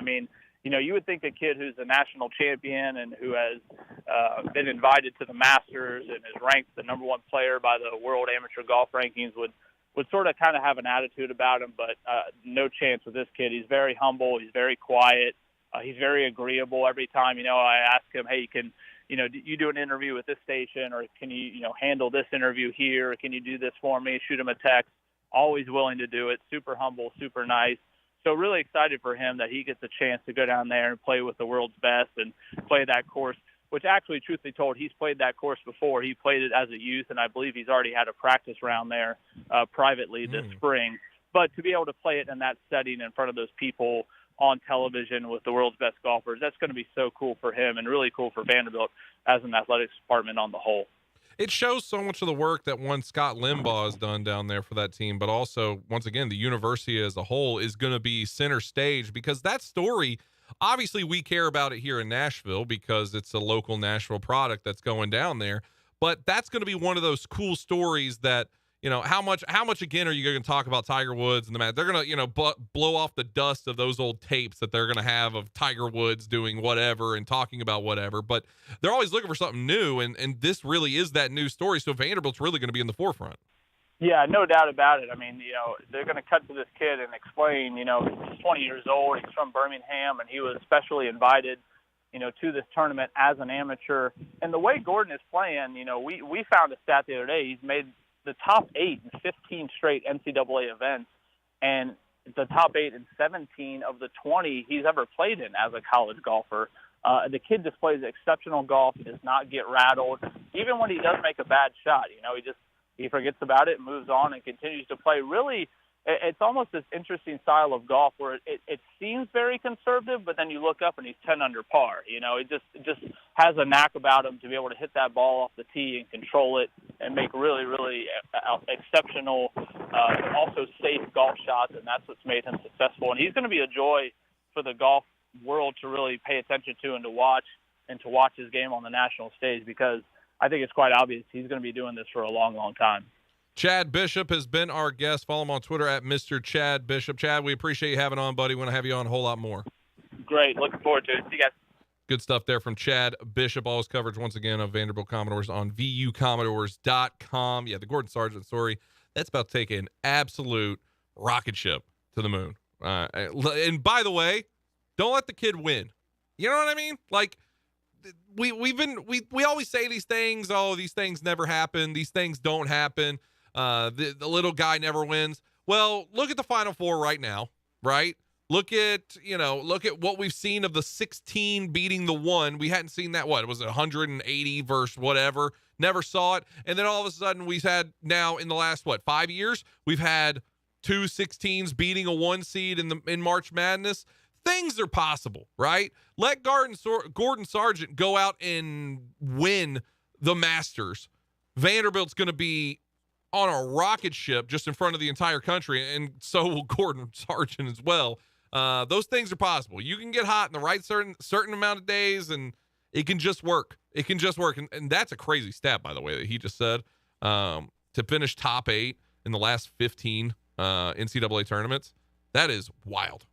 Speaker 13: You would think a kid who's a national champion and who has been invited to the Masters and is ranked the number 1 player by the World Amateur Golf Rankings would sort of kind of have an attitude about him, but no chance with this kid. He's very humble. He's very quiet. He's very agreeable. Every time, I ask him, hey, you do an interview with this station, or can you, handle this interview here, or can you do this for me? Shoot him a text. Always willing to do it. Super humble, super nice. So really excited for him that he gets a chance to go down there and play with the world's best and play that course, which actually, truth be told, he's played that course before. He played it as a youth, and I believe he's already had a practice round there privately this spring. But to be able to play it in that setting in front of those people on television with the world's best golfers, that's going to be so cool for him and really cool for Vanderbilt as an athletics department on the whole.
Speaker 2: It shows so much of the work that one Scott Limbaugh has done down there for that team, but also, once again, the university as a whole is going to be center stage, because that story, obviously we care about it here in Nashville because it's a local Nashville product that's going down there, but that's going to be one of those cool stories that, how much again are you going to talk about Tiger Woods and the match? They're going to, blow off the dust of those old tapes that they're going to have of Tiger Woods doing whatever and talking about whatever, but they're always looking for something new. And this really is that new story. So Vanderbilt's really going to be in the forefront.
Speaker 13: Yeah, no doubt about it. I mean, they're going to cut to this kid and explain, he's 20 years old, he's from Birmingham, and he was specially invited, to this tournament as an amateur. And the way Gordon is playing, we found a stat the other day. He's made the top 8 in 15 straight NCAA events, and the top 8 in 17 of the 20 he's ever played in as a college golfer. The kid displays exceptional golf, does not get rattled. Even when he does make a bad shot, he forgets about it, moves on, and continues to play. Really, it's almost this interesting style of golf where it seems very conservative, but then you look up and he's 10 under par. It just has a knack about him to be able to hit that ball off the tee and control it and make really, really exceptional, also safe golf shots, and that's what's made him successful. And he's going to be a joy for the golf world to really pay attention to and to watch his game on the national stage, because I think it's quite obvious he's going to be doing this for a long, long time.
Speaker 2: Chad Bishop has been our guest. Follow him on Twitter at Mr. Chad Bishop. Chad, we appreciate you having on, buddy. We want to have you on a whole lot more.
Speaker 13: Great. Looking forward to it. See you guys.
Speaker 2: Good stuff there from Chad Bishop. All his coverage, once again, of Vanderbilt Commodores on VUCommodores.com. Yeah, the Gordon Sargent story, that's about to take an absolute rocket ship to the moon. And by the way, don't let the kid win. You know what I mean? Like, we always say these things. Oh, these things never happen. These things don't happen. The little guy never wins. Well, look at the Final Four right now, right? Look at what we've seen of the 16 beating the 1. We hadn't seen that. What was it, 180 versus whatever? Never saw it. And then all of a sudden we've had now in the last 5 years, we've had 2 16s beating a 1 seed in March Madness. Things are possible, right? Let Gordon Sargent go out and win the Masters. Vanderbilt's going to be on a rocket ship just in front of the entire country, and so will Gordon Sargent as well. Those things are possible. You can get hot in the right certain amount of days, and it can just work. It can just work, and that's a crazy stat, by the way, that he just said. To finish top 8 in the last 15 NCAA tournaments, that is wild.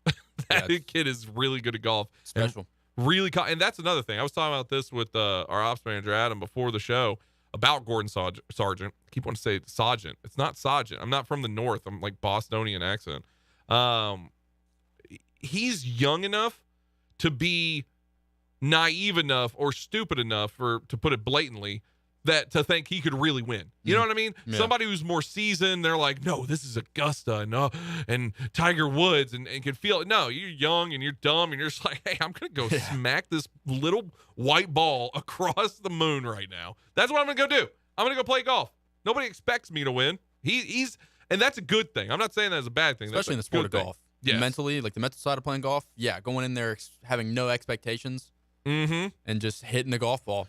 Speaker 2: That kid is really good at golf.
Speaker 3: Special.
Speaker 2: And that's another thing. I was talking about this with our ops manager, Adam, before the show about Gordon Sargent. I keep wanting to say Sargent. It's not Sargent. I'm not from the North. I'm like Bostonian accent. He's young enough to be naive enough or stupid enough, to put it blatantly, that to think he could really win. You know what I mean? Yeah. Somebody who's more seasoned, they're like, no, this is Augusta and Tiger Woods and can feel it. No, you're young and you're dumb and you're just like, hey, I'm going to go smack this little white ball across the moon right now. That's what I'm going to go do. I'm going to go play golf. Nobody expects me to win. And that's a good thing. I'm not saying that as a bad thing.
Speaker 3: Especially in the sport of golf. Yes. Mentally, like the mental side of playing golf, going in there having no expectations and just hitting the golf ball.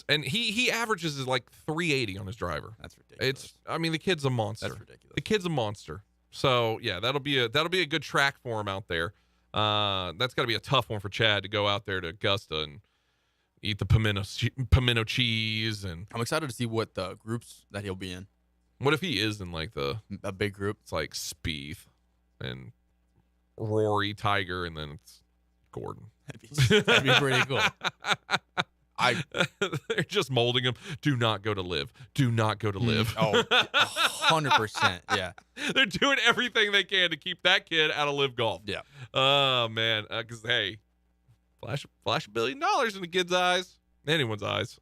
Speaker 3: And he averages is like 380 on his driver. That's ridiculous.
Speaker 2: The kid's a monster.
Speaker 3: That's ridiculous.
Speaker 2: The kid's a monster. So yeah, that'll be a good track for him out there. That's got to be a tough one for Chad to go out there to Augusta and eat the pimento cheese. And
Speaker 3: I'm excited to see what the groups that he'll be in.
Speaker 2: What if he is in like
Speaker 3: a big group?
Speaker 2: It's like Spieth and Rory, Tiger, and then it's Gordon.
Speaker 3: That'd be pretty cool.
Speaker 2: They're just molding him. Do not go to live. Do not go to live.
Speaker 3: 100%. Yeah.
Speaker 2: They're doing everything they can to keep that kid out of live golf.
Speaker 3: Yeah.
Speaker 2: Oh, man. Because, hey, flash $1 billion in the kid's eyes, anyone's eyes.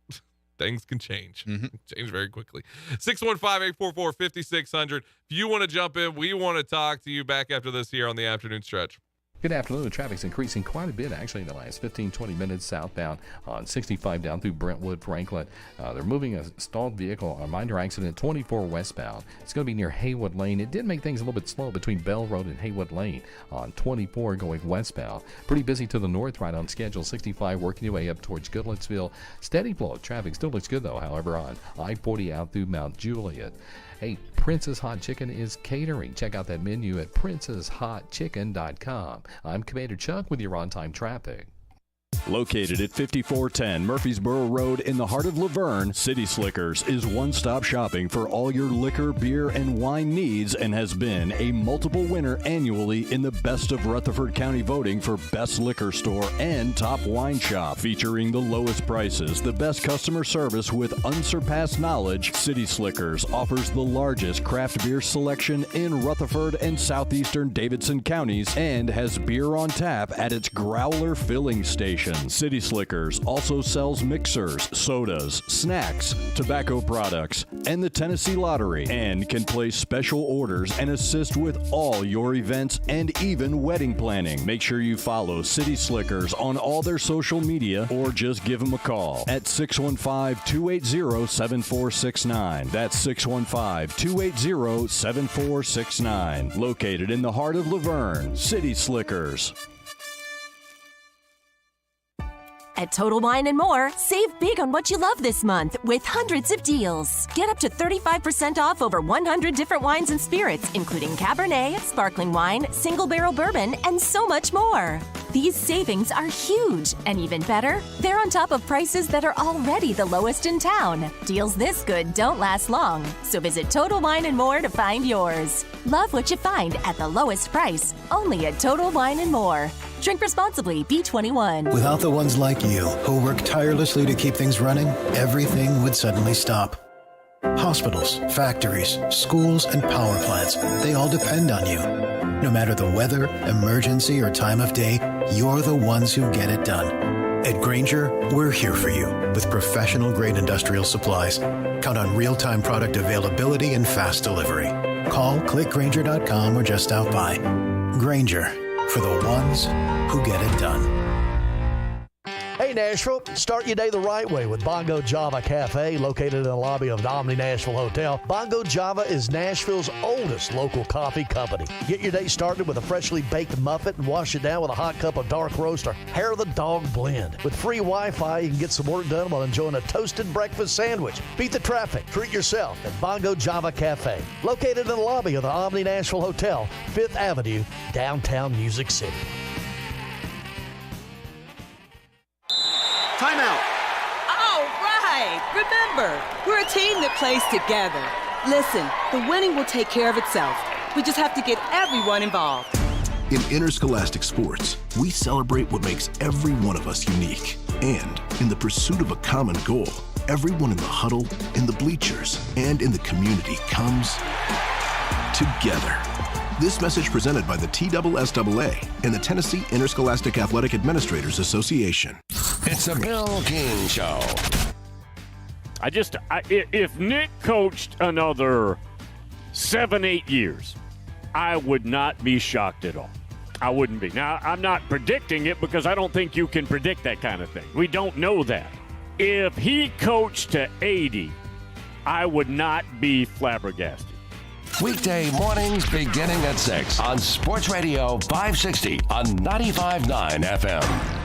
Speaker 2: Things can change. Change very quickly. 615-844-5600. If you want to jump in, we want to talk to you back after this here on the afternoon stretch.
Speaker 4: Good afternoon. Traffic's increasing quite a bit, actually, in the last 15-20 minutes southbound on 65 down through Brentwood, Franklin. They're moving a stalled vehicle, a minor accident, 24 westbound. It's going to be near Haywood Lane. It did make things a little bit slow between Bell Road and Haywood Lane on 24 going westbound. Pretty busy to the north, right on schedule. 65 working your way up towards Goodlettsville. Steady flow of traffic. Still looks good, though, however, on I-40 out through Mount Juliet. Hey, Prince's Hot Chicken is catering. Check out that menu at princeshotchicken.com. I'm Commander Chuck with your on-time traffic.
Speaker 6: Located at 5410 Murfreesboro Road in the heart of Laverne, City Slickers is one-stop shopping for all your liquor, beer, and wine needs and has been a multiple winner annually in the Best of Rutherford County voting for Best Liquor Store and Top Wine Shop. Featuring the lowest prices, the best customer service with unsurpassed knowledge, City Slickers offers the largest craft beer selection in Rutherford and southeastern Davidson counties and has beer on tap at its Growler filling station. City Slickers also sells mixers, sodas, snacks, tobacco products, and the Tennessee Lottery, and can place special orders and assist with all your events and even wedding planning. Make sure you follow City Slickers on all their social media or just give them a call at 615-280-7469. That's 615-280-7469. Located in the heart of Laverne, City Slickers.
Speaker 14: At Total Wine & More, save big on what you love this month with hundreds of deals. Get up to 35% off over 100 different wines and spirits, including Cabernet, sparkling wine, single barrel bourbon, and so much more. These savings are huge, and even better, they're on top of prices that are already the lowest in town. Deals this good don't last long, so visit Total Wine & More to find yours. Love what you find at the lowest price, only at Total Wine & More. Drink responsibly, B21.
Speaker 15: Without the ones like you, who work tirelessly to keep things running, everything would suddenly stop. Hospitals, factories, schools, and power plants, they all depend on you. No matter the weather, emergency, or time of day, you're the ones who get it done. At Grainger, we're here for you with professional-grade industrial supplies. Count on real-time product availability and fast delivery. Call, clickgrainger.com, or just stop by. Grainger, for the ones who get it done.
Speaker 16: Hey Nashville, start your day the right way with Bongo Java Cafe, located in the lobby of the Omni Nashville Hotel. Bongo Java is Nashville's oldest local coffee company. Get your day started with a freshly baked muffin and wash it down with a hot cup of dark roast or hair of the dog blend. With free Wi-Fi, you can get some work done while enjoying a toasted breakfast sandwich. Beat the traffic, treat yourself at Bongo Java Cafe, located in the lobby of the Omni Nashville Hotel, 5th Avenue, downtown Music City.
Speaker 17: Timeout. All right. Remember, we're a team that plays together. Listen, the winning will take care of itself. We just have to get everyone involved.
Speaker 18: In interscholastic sports, we celebrate what makes every one of us unique. And in the pursuit of a common goal, everyone in the huddle, in the bleachers, and in the community comes together. This message presented by the TSSAA and the Tennessee Interscholastic Athletic Administrators Association.
Speaker 1: It's a Bill King Show.
Speaker 19: If Nick coached another 7-8 years, I would not be shocked at all. I wouldn't be. Now, I'm not predicting it because I don't think you can predict that kind of thing. We don't know that. If he coached to 80, I would not be flabbergasted.
Speaker 1: Weekday mornings beginning at 6 on Sports Radio 560 on 95.9 FM.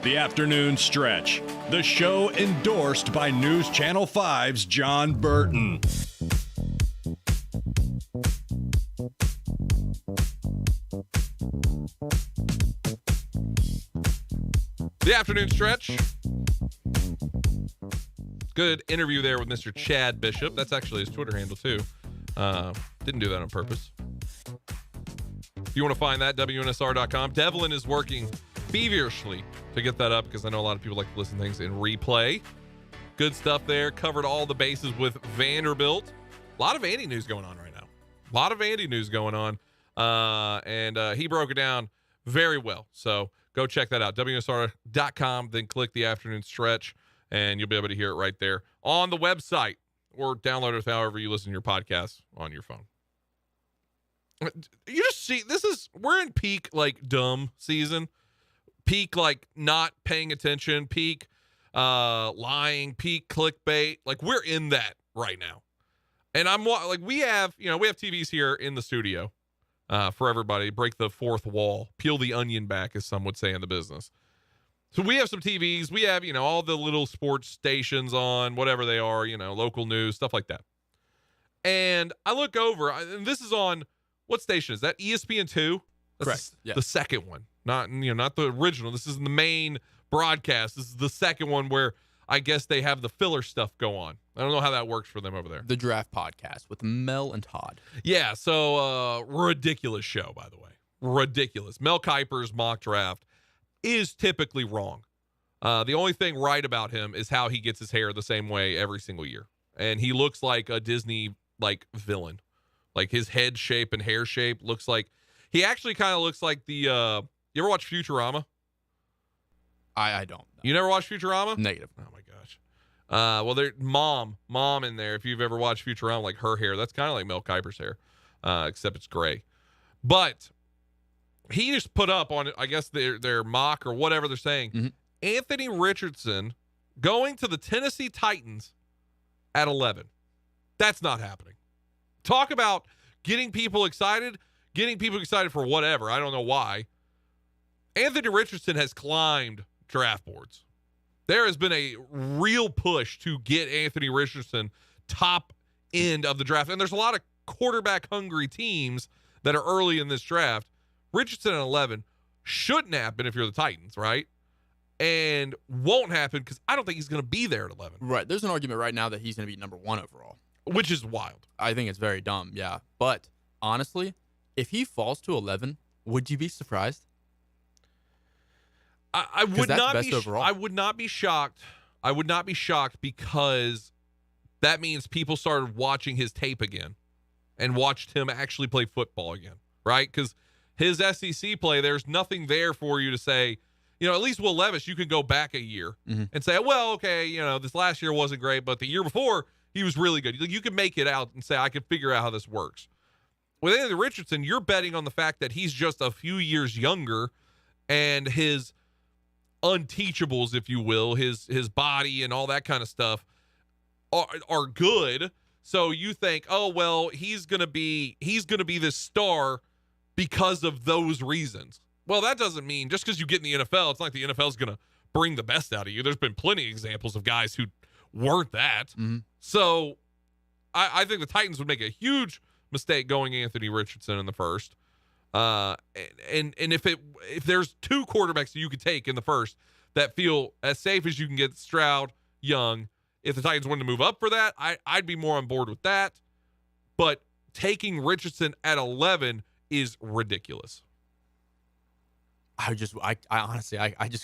Speaker 12: The Afternoon Stretch, the show endorsed by News Channel 5's John Burton.
Speaker 2: The Afternoon Stretch. Good interview there with Mr. Chad Bishop. That's actually his Twitter handle, too. Didn't do that on purpose. If you want to find that, WNSR.com. Devlin is working feverishly to get that up because I know a lot of people like to listen to things in replay. Good stuff there. Covered all the bases with Vanderbilt. A lot of Andy news going on right now. A lot of Andy news going on. And he broke it down very well. So go check that out. WNSR.com. Then click the Afternoon Stretch, and you'll be able to hear it right there on the website or download it however you listen to your podcast on your phone. You just see, we're in peak, like, dumb season. Peak, like, not paying attention. Peak lying. Peak clickbait. Like, we're in that right now. And I'm like, we have TVs here in the studio for everybody. Break the fourth wall. Peel the onion back, as some would say in the business. So we have some TVs. We have, all the little sports stations on, whatever they are, local news, stuff like that. And I look over, and this is on, what station is that? ESPN2? That's
Speaker 3: Correct.
Speaker 2: the second one. not the original. This isn't the main broadcast. This is the second one where I guess they have the filler stuff go on. I don't know how that works for them over there.
Speaker 3: The Draft Podcast with Mel and Todd.
Speaker 2: Yeah, so ridiculous show, by the way. Ridiculous. Mel Kiper's mock draft is typically wrong. The only thing right about him is how he gets his hair the same way every single year. And he looks like a Disney villain. Like his head shape and hair shape looks like he actually kind of looks like the you ever watch Futurama?
Speaker 3: I don't know.
Speaker 2: You never watched Futurama?
Speaker 3: Negative.
Speaker 2: Oh my gosh. Well, there's mom in there. If you've ever watched Futurama, like her hair, that's kind of like Mel Kiper's hair, except it's gray. But he just put up on, I guess, their mock or whatever they're saying, Anthony Richardson going to the Tennessee Titans at 11. That's not happening. Talk about getting people excited for whatever. I don't know why. Anthony Richardson has climbed draft boards. There has been a real push to get Anthony Richardson top end of the draft. And there's a lot of quarterback hungry teams that are early in this draft. Richardson at 11 shouldn't happen if you're the Titans, right? And won't happen because I don't think he's going to be there at 11.
Speaker 3: Right. There's an argument right now that he's going to be number 1 overall.
Speaker 2: Which is wild.
Speaker 3: I think it's very dumb, yeah. But honestly, if he falls to 11, would you be surprised?
Speaker 2: I would not be.
Speaker 3: Overall.
Speaker 2: I would not be shocked. I would not be shocked because that means people started watching his tape again and watched him actually play football again, right? Because his SEC play, there's nothing there for you to say. At least Will Levis, you can go back a year and say, well, okay, this last year wasn't great, but the year before he was really good. You can make it out and say, I can figure out how this works. With Anthony Richardson, you're betting on the fact that he's just a few years younger and his unteachables, if you will, his body and all that kind of stuff are good. So you think, oh well, he's gonna be this star because of those reasons. Well, that doesn't mean just because you get in the NFL, it's not like the NFL is gonna bring the best out of you. There's been plenty of examples of guys who weren't that. So I think the Titans would make a huge mistake going Anthony Richardson in the first. And if there's 2 quarterbacks that you could take in the first that feel as safe as you can get, Stroud, Young, if the Titans wanted to move up for that, I'd be more on board with that. But taking Richardson at 11 is ridiculous.
Speaker 3: I honestly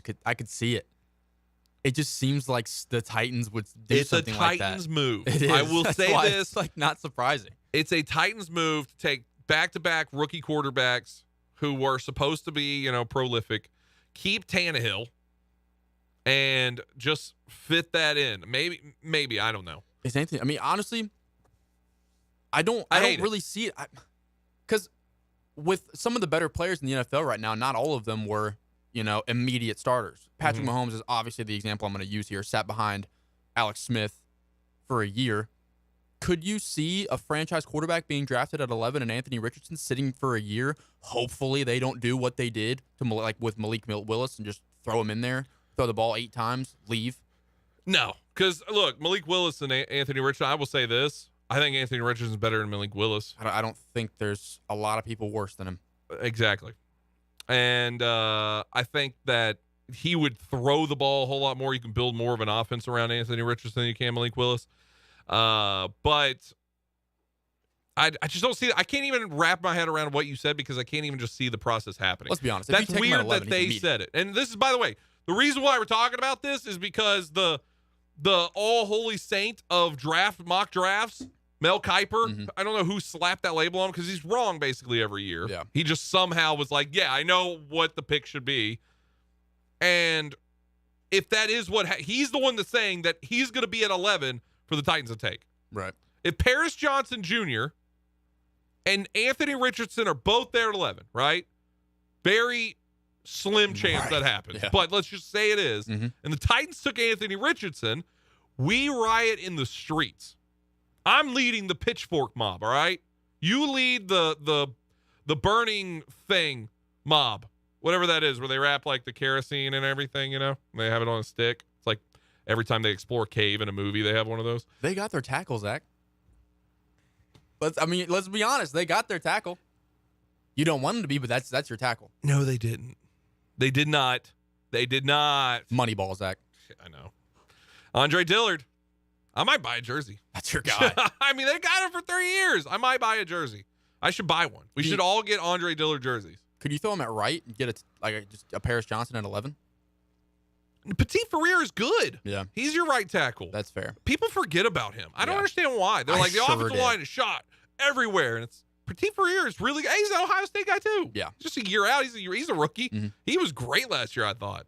Speaker 3: could see it. It just seems like the Titans would do something like that.
Speaker 2: It's a Titans move.
Speaker 3: It is.
Speaker 2: I will say this.
Speaker 3: It's not surprising.
Speaker 2: It's a Titans move to take back-to-back rookie quarterbacks who were supposed to be, prolific, keep Tannehill, and just fit that in. Maybe I don't know.
Speaker 3: Is anything? I mean, honestly, I don't really see it because with some of the better players in the NFL right now, not all of them were, immediate starters. Patrick Mahomes is obviously the example I'm going to use here. Sat behind Alex Smith for a year. Could you see a franchise quarterback being drafted at 11 and Anthony Richardson sitting for a year? Hopefully they don't do what they did to with Malik Willis and just throw him in there, throw the ball 8 times, leave.
Speaker 2: No, because look, Malik Willis and Anthony Richardson, I will say this. I think Anthony Richardson is better than Malik Willis.
Speaker 3: I don't think there's a lot of people worse than him.
Speaker 2: Exactly. And I think that he would throw the ball a whole lot more. You can build more of an offense around Anthony Richardson than you can Malik Willis. But I just don't see it. I can't even wrap my head around what you said because I can't even just see the process happening.
Speaker 3: Let's be honest.
Speaker 2: That's weird that they said it. And this is, by the way, the reason why we're talking about this is because the all holy saint of mock drafts, Mel Kiper, I don't know who slapped that label on him because he's wrong basically every year.
Speaker 3: Yeah.
Speaker 2: He just somehow was like, yeah, I know what the pick should be. And if that is what he's the one that's saying that he's going to be at 11 for the Titans to take.
Speaker 3: Right.
Speaker 2: If Paris Johnson Jr. and Anthony Richardson are both there at 11, right? Very slim chance that happens.
Speaker 3: Yeah.
Speaker 2: But let's just say it is. And the Titans took Anthony Richardson. We riot in the streets. I'm leading the pitchfork mob, all right? You lead the burning thing mob. Whatever that is, where they wrap like the kerosene and everything, They have it on a stick. It's like every time they explore a cave in a movie, they have one of those.
Speaker 3: They got their tackle, Zach. Let's be honest. They got their tackle. You don't want them to be, but that's your tackle.
Speaker 2: No, they didn't. They did not.
Speaker 3: Moneyball, Zach.
Speaker 2: I know. Andre Dillard. I might buy a jersey.
Speaker 3: That's your guy.
Speaker 2: I mean, they got him for 3 years. I might buy a jersey. I should buy one. We should all get Andre Dillard jerseys.
Speaker 3: Could you throw him at right and get just a Paris Johnson at 11?
Speaker 2: Petit Ferrier is good.
Speaker 3: Yeah.
Speaker 2: He's your right tackle.
Speaker 3: That's fair.
Speaker 2: People forget about him. I don't understand why. They're like, the offensive line is shot everywhere. And it's Petit Ferrier is really good. He's an Ohio State guy, too.
Speaker 3: Yeah.
Speaker 2: Just a year out. He's a rookie.
Speaker 3: Mm-hmm.
Speaker 2: He was great last year, I thought.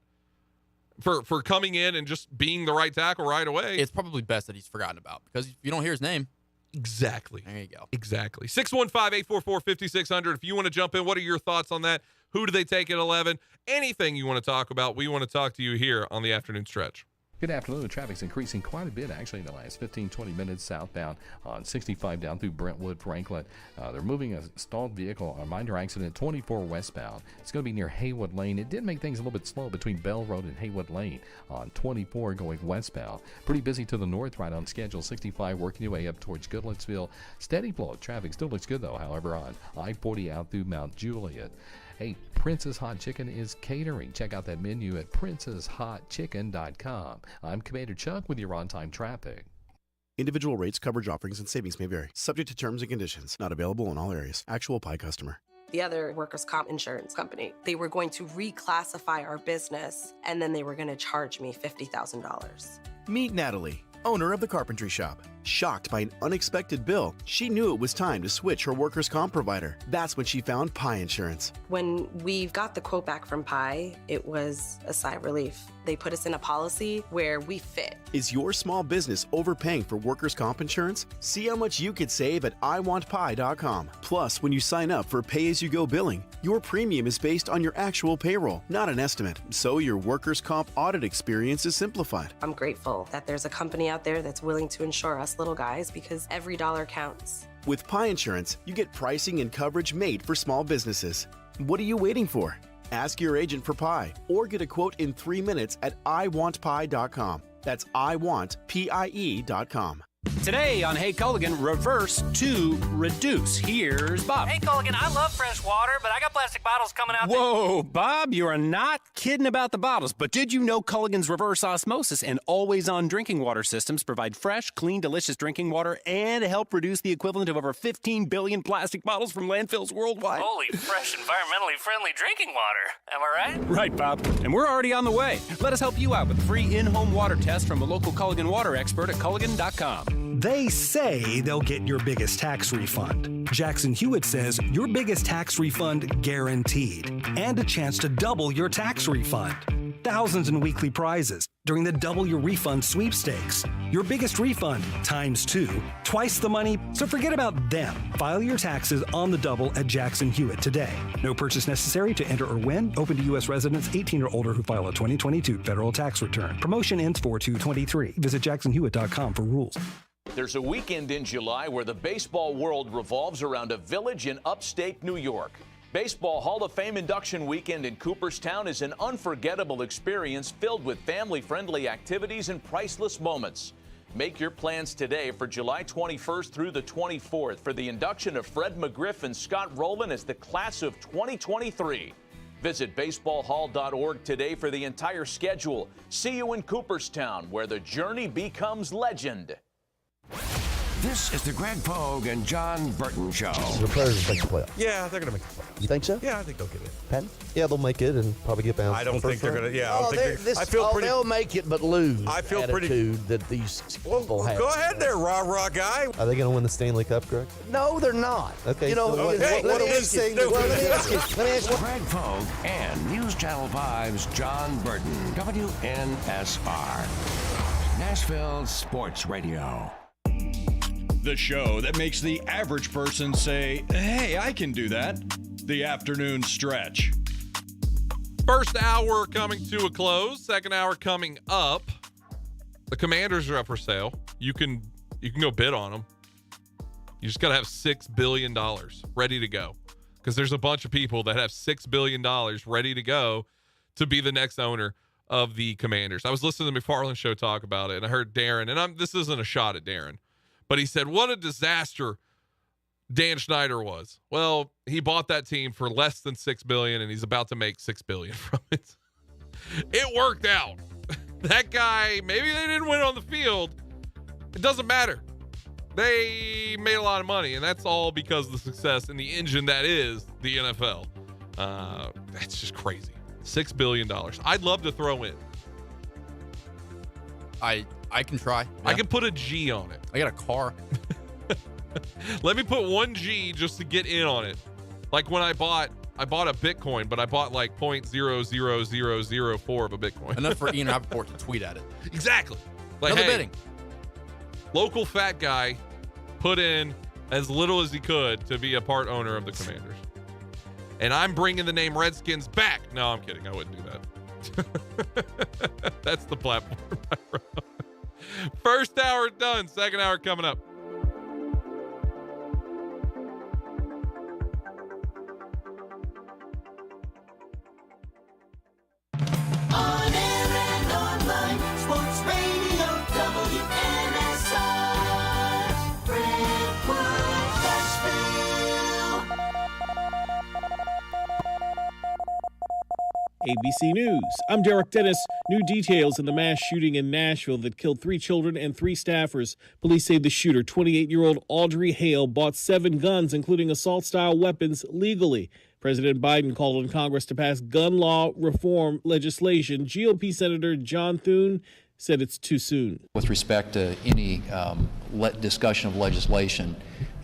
Speaker 2: For coming in and just being the right tackle right away.
Speaker 3: It's probably best that he's forgotten about because if you don't hear his name.
Speaker 2: Exactly.
Speaker 3: There you go.
Speaker 2: Exactly. 615-844-5600. If you want to jump in, what are your thoughts on that? Who do they take at 11? Anything you want to talk about, we want to talk to you here on the afternoon stretch.
Speaker 4: Good afternoon. Traffic's increasing quite a bit, actually, in the last 15, 20 minutes southbound on 65 down through Brentwood, Franklin. They're moving a stalled vehicle, a minor accident, 24 westbound. It's going to be near Haywood Lane. It did make things a little bit slow between Bell Road and Haywood Lane on 24 going westbound. Pretty busy to the north, right on schedule. 65 working your way up towards Goodlettsville. Steady flow of traffic. Still looks good, though, however, on I-40 out through Mount Juliet. Hey, Prince's Hot Chicken is catering. Check out that menu at princeshotchicken.com. I'm Commander Chuck with your on-time traffic.
Speaker 20: Individual rates, coverage offerings, and savings may vary. Subject to terms and conditions. Not available in all areas. Actual Pie customer.
Speaker 21: The other workers' comp insurance company, they were going to reclassify our business, and then they were going to charge me $50,000.
Speaker 20: Meet Natalie, owner of the carpentry shop. Shocked by an unexpected bill, she knew it was time to switch her workers' comp provider. That's when she found Pie Insurance.
Speaker 21: When we got the quote back from Pie, it was a sigh of relief. They put us in a policy where we fit.
Speaker 20: Is your small business overpaying for workers' comp insurance? See how much you could save at iwantpie.com. Plus, when you sign up for pay-as-you-go billing, your premium is based on your actual payroll, not an estimate. So your workers' comp audit experience is simplified.
Speaker 21: I'm grateful that there's a company out there that's willing to insure us little guys because every dollar counts.
Speaker 20: With Pie Insurance, you get pricing and coverage made for small businesses. What are you waiting for? Ask your agent for Pie or get a quote in 3 minutes at iwantpie.com. That's iwantpie.com.
Speaker 22: Today on Hey Culligan, reverse to reduce. Here's Bob.
Speaker 23: Hey Culligan, I love fresh water, but I got plastic bottles coming out.
Speaker 22: Whoa, Bob, you are not kidding about the bottles. But did you know Culligan's reverse osmosis and always-on drinking water systems provide fresh, clean, delicious drinking water and help reduce the equivalent of over 15 billion plastic bottles from landfills worldwide?
Speaker 23: Holy fresh, environmentally friendly drinking water. Am I right?
Speaker 22: Right, Bob. And we're already on the way. Let us help you out with a free in-home water test from a local Culligan water expert at Culligan.com.
Speaker 10: They say they'll get your biggest tax refund. Jackson Hewitt says your biggest tax refund guaranteed, and a chance to double your tax refund. Thousands in weekly prizes during the Double Your Refund sweepstakes. Your biggest refund times 2, twice the money, so forget about them. File your taxes on the double at Jackson Hewitt today. No purchase necessary to enter or win. Open to U.S. residents 18 or older who file a 2022 federal tax return. Promotion ends 4/2/23. Visit jacksonhewitt.com for rules.
Speaker 24: There's a weekend in July where the baseball world revolves around a village in upstate New York. Baseball Hall of Fame induction weekend in Cooperstown is an unforgettable experience filled with family-friendly activities and priceless moments. Make your plans today for July 21st through the 24th for the induction of Fred McGriff and Scott Rowland as the class of 2023. Visit baseballhall.org today for the entire schedule. See you in Cooperstown, where the journey becomes legend.
Speaker 1: This is the Greg Pogue and John Burton Show.
Speaker 16: The Predators make the playoffs.
Speaker 25: Yeah, they're going to make the playoffs.
Speaker 16: You think so?
Speaker 25: Yeah, I think they'll get in.
Speaker 16: Penn?
Speaker 25: Yeah, they'll make it and probably get bounced. I don't think they're going to. Yeah, I don't think
Speaker 16: this,
Speaker 25: I feel pretty.
Speaker 16: They'll make it but lose.
Speaker 25: I feel
Speaker 16: attitude that these people have.
Speaker 25: Go ahead there, rah-rah guy.
Speaker 26: Are they going to win the Stanley Cup, Greg?
Speaker 16: No, they're not.
Speaker 26: Okay.
Speaker 16: You know,
Speaker 25: so let me ask you.
Speaker 16: Let me ask you.
Speaker 1: Greg Pogue and News Channel 5's John Burton, WNSR, Nashville Sports Radio.
Speaker 12: The show that makes the average person say, hey, I can do that. The afternoon stretch.
Speaker 2: First hour coming to a close. Second hour coming up. The Commanders are up for sale. You can go bid on them. You just got to have $6 billion ready to go. Because there's a bunch of people that have $6 billion ready to go to be the next owner of the Commanders. I was listening to the McFarland show talk about it, and I heard Darren, and this isn't a shot at Darren, but he said, what a disaster Dan Snyder was. Well, he bought that team for less than $6 billion, and he's about to make $6 billion from it. It worked out. That guy, maybe they didn't win on the field. It doesn't matter. They made a lot of money, and that's all because of the success and the engine that is the NFL. That's just crazy. $6 billion. I'd love to throw in.
Speaker 3: I can try. Yeah.
Speaker 2: I can put a G on it.
Speaker 3: I got a car.
Speaker 2: Let me put 1 G just to get in on it. Like when I bought a Bitcoin, but I bought like 0.00004 of a Bitcoin.
Speaker 3: Enough for Ian Rappaport to tweet at it.
Speaker 2: Exactly. Like,
Speaker 3: Another
Speaker 2: hey,
Speaker 3: bidding.
Speaker 2: Local fat guy put in as little as he could to be a part owner of the Commanders. And I'm bringing the name Redskins back. No, I'm kidding. I wouldn't do that. That's the platform I run. First hour done. Second hour coming up.
Speaker 5: On air and online, Sports Radio WNSR, Brentwood, Nashville.
Speaker 7: ABC News. I'm Derek Dennis. New details in the mass shooting in Nashville that killed 3 children and 3 staffers. Police say the shooter, 28-year-old Audrey Hale, bought 7 guns, including assault-style weapons, legally. President Biden called on Congress to pass gun law reform legislation. GOP Senator John Thune said it's too soon.
Speaker 8: With respect to any discussion of legislation,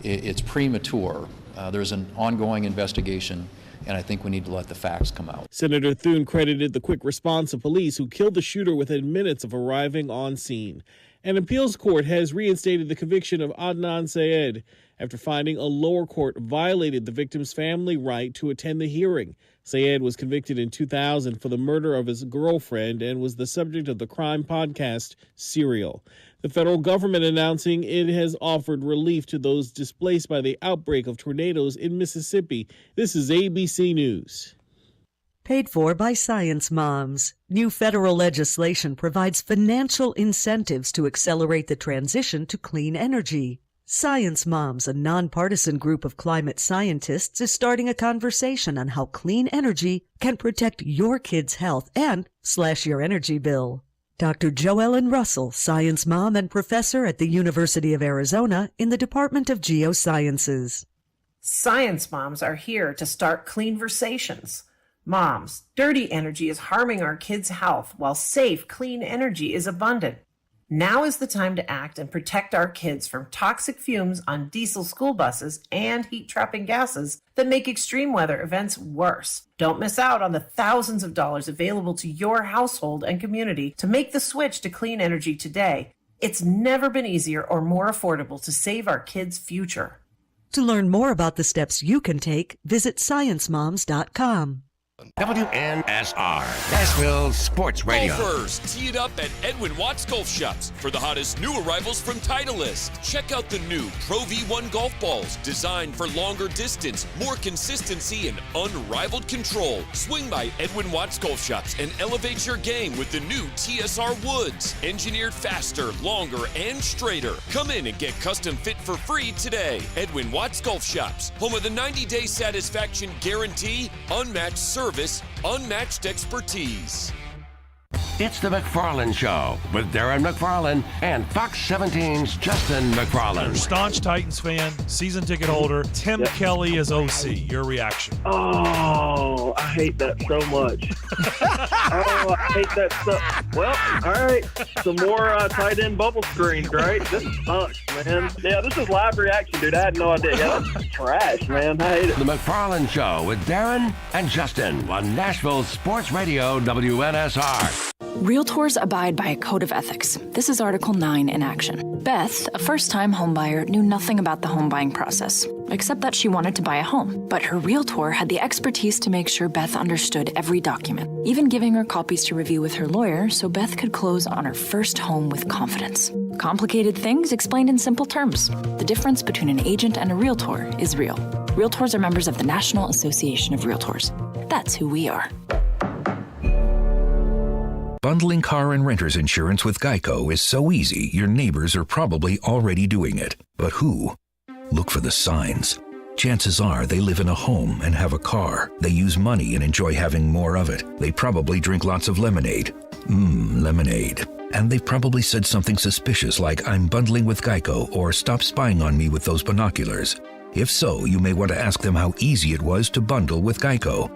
Speaker 8: it's premature. There's an ongoing investigation, and I think we need to let the facts come out.
Speaker 7: Senator Thune credited the quick response of police who killed the shooter within minutes of arriving on scene. An appeals court has reinstated the conviction of Adnan Syed after finding a lower court violated the victim's family right to attend the hearing. Syed was convicted in 2000 for the murder of his girlfriend and was the subject of the crime podcast Serial. The federal government announcing it has offered relief to those displaced by the outbreak of tornadoes in Mississippi. This is ABC News.
Speaker 9: Paid for by Science Moms. New federal legislation provides financial incentives to accelerate the transition to clean energy. Science Moms, a nonpartisan group of climate scientists, is starting a conversation on how clean energy can protect your kids' health and slash your energy bill. Dr. Joellen Russell, science mom and professor at the University of Arizona in the Department of Geosciences.
Speaker 11: Science Moms are here to start cleanversations. Moms, dirty energy is harming our kids' health, while safe, clean energy is abundant. Now is the time to act and protect our kids from toxic fumes on diesel school buses and heat-trapping gases that make extreme weather events worse. Don't miss out on the thousands of dollars available to your household and community to make the switch to clean energy today. It's never been easier or more affordable to save our kids' future.
Speaker 9: To learn more about the steps you can take, visit ScienceMoms.com.
Speaker 1: WNSR, Nashville Sports Radio.
Speaker 26: Golfers, tee it up at Edwin Watts Golf Shops for the hottest new arrivals from Titleist. Check out the new Pro V1 golf balls, designed for longer distance, more consistency, and unrivaled control. Swing by Edwin Watts Golf Shops and elevate your game with the new TSR Woods, engineered faster, longer, and straighter. Come in and get custom fit for free today. Edwin Watts Golf Shops, home of the 90-day satisfaction guarantee, unmatched service, unmatched expertise.
Speaker 1: It's the McFarland Show with Darren McFarland and Fox 17's Justin McFarland.
Speaker 27: Staunch Titans fan, season ticket holder, Tim Kelly as OC. Your reaction?
Speaker 28: Oh, I hate that so much. Oh, I hate that so. Well, all right. Some more tight end bubble screens, right? This sucks, man. Yeah, this is live reaction, dude. I had no idea. Yeah, that's trash, man. I hate it.
Speaker 1: The McFarland Show with Darren and Justin on Nashville Sports Radio WNSR.
Speaker 29: Realtors abide by a code of ethics. This is Article 9 in action. Beth, a first-time homebuyer, knew nothing about the home buying process, except that she wanted to buy a home. But her realtor had the expertise to make sure Beth understood every document, even giving her copies to review with her lawyer so Beth could close on her first home with confidence. Complicated things explained in simple terms. The difference between an agent and a realtor is real. Realtors are members of the National Association of Realtors. That's who we are.
Speaker 30: Bundling car and renter's insurance with Geico is so easy, your neighbors are probably already doing it. But who? Look for the signs. Chances are they live in a home and have a car. They use money and enjoy having more of it. They probably drink lots of lemonade. Lemonade. And they probably said something suspicious like, I'm bundling with Geico, or stop spying on me with those binoculars. If so, you may want to ask them how easy it was to bundle with Geico.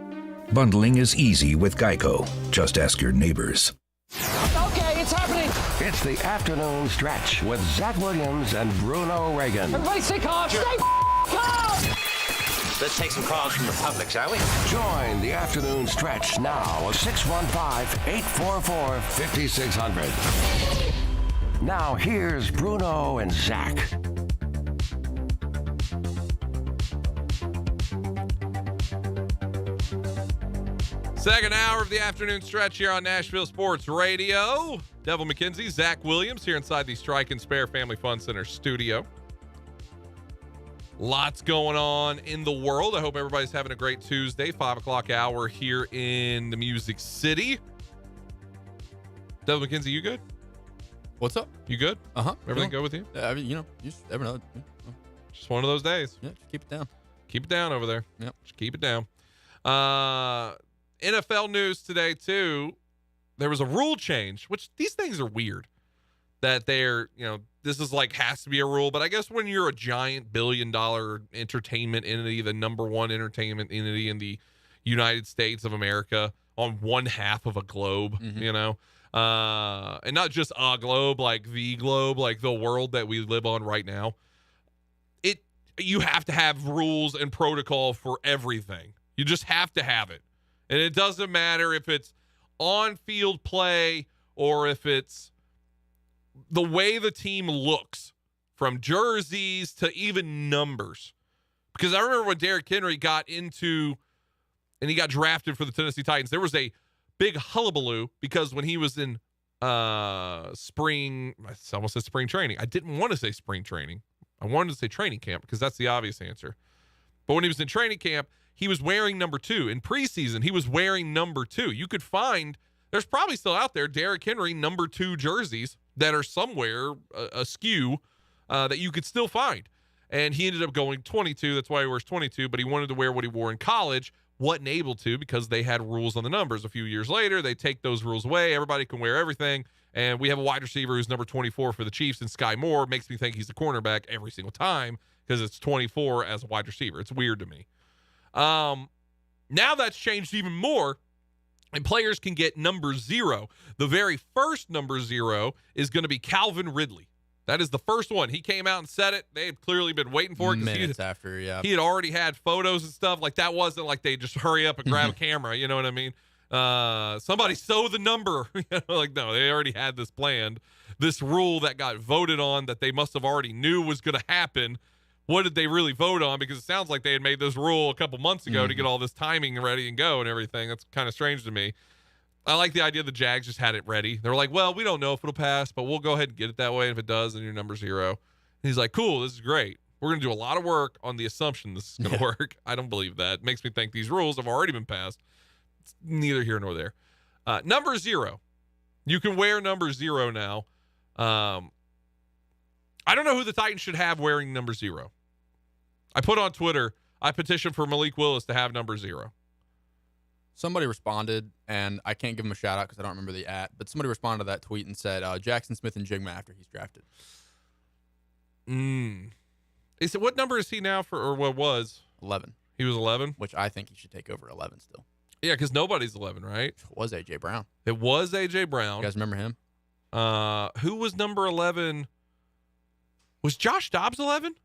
Speaker 30: Bundling is easy with Geico. Just ask your neighbors.
Speaker 1: Okay, it's happening. It's the afternoon stretch with Zach Williams and Bruno Reagan.
Speaker 4: Everybody stay calm. Stay calm.
Speaker 6: Let's take some calls from the public, shall we?
Speaker 1: Join the afternoon stretch now at 615-844-5600. Now here's Bruno and Zach.
Speaker 2: Second hour of the afternoon stretch here on Nashville Sports Radio. Devlin McKenzie, Zach Williams here inside the Strike and Spare Family Fun Center studio. Lots going on in the world. I hope everybody's having a great Tuesday, 5 o'clock hour here in the Music City. Devlin McKenzie, you good?
Speaker 3: What's up?
Speaker 2: You good?
Speaker 3: Uh-huh.
Speaker 2: Everything good with you?
Speaker 3: I mean, you just never know.
Speaker 2: Just one of those days.
Speaker 3: Yeah, just keep it down.
Speaker 2: Keep it down over there.
Speaker 3: Yep.
Speaker 2: Just keep it down. NFL news today, too. There was a rule change, which these things are weird. That they're, this is like has to be a rule. But I guess when you're a giant billion-dollar entertainment entity, the number one entertainment entity in the United States of America on one half of a globe, and not just a globe, like the globe, like the world that we live on right now. You have to have rules and protocol for everything. You just have to have it. And it doesn't matter if it's on-field play or if it's the way the team looks, from jerseys to even numbers. Because I remember when Derrick Henry got into and he got drafted for the Tennessee Titans, there was a big hullabaloo because when he was in spring, I almost said spring training. I didn't want to say spring training. I wanted to say training camp because that's the obvious answer. But when he was in training camp, he was wearing number 2. In preseason, he was wearing number 2. You could find, there's probably still out there, Derrick Henry number 2 jerseys that are somewhere askew that you could still find. And he ended up going 22. That's why he wears 22, but he wanted to wear what he wore in college. Wasn't able to because they had rules on the numbers. A few years later, they take those rules away. Everybody can wear everything. And we have a wide receiver who's number 24 for the Chiefs, and Sky Moore makes me think he's a cornerback every single time because it's 24 as a wide receiver. It's weird to me. Now that's changed even more, and players can get number 0. The very first number 0 is going to be Calvin Ridley. That is the first one. He came out and said it. They had clearly been waiting for it.
Speaker 3: Minutes after, yeah.
Speaker 2: He had already had photos and stuff. Like, that wasn't like they just hurry up and grab a camera. You know what I mean? Somebody sew the number. Like, no, they already had this planned. This rule that got voted on that they must have already knew was going to happen. What did they really vote on? Because it sounds like they had made this rule a couple months ago to get all this timing ready and go and everything. That's kind of strange to me. I like the idea the Jags just had it ready. They were like, well, we don't know if it'll pass, but we'll go ahead and get it that way. And if it does, then you're number 0. And he's like, cool, this is great. We're going to do a lot of work on the assumption this is going to work. I don't believe that. It makes me think these rules have already been passed. It's neither here nor there. Number 0. You can wear number 0 now. I don't know who the Titans should have wearing number 0. I put on Twitter, I petitioned for Malik Willis to have number 0.
Speaker 3: Somebody responded, and I can't give him a shout out because I don't remember the @, but somebody responded to that tweet and said Jackson Smith and Jigma after he's drafted.
Speaker 2: Is it, what number is he now for, or what was?
Speaker 3: 11.
Speaker 2: He was 11?
Speaker 3: Which I think he should take over 11 still.
Speaker 2: Yeah, because nobody's 11, right?
Speaker 3: It was A.J. Brown.
Speaker 2: It was A.J. Brown.
Speaker 3: You guys remember him?
Speaker 2: Who was number 11? Was Josh Dobbs 11?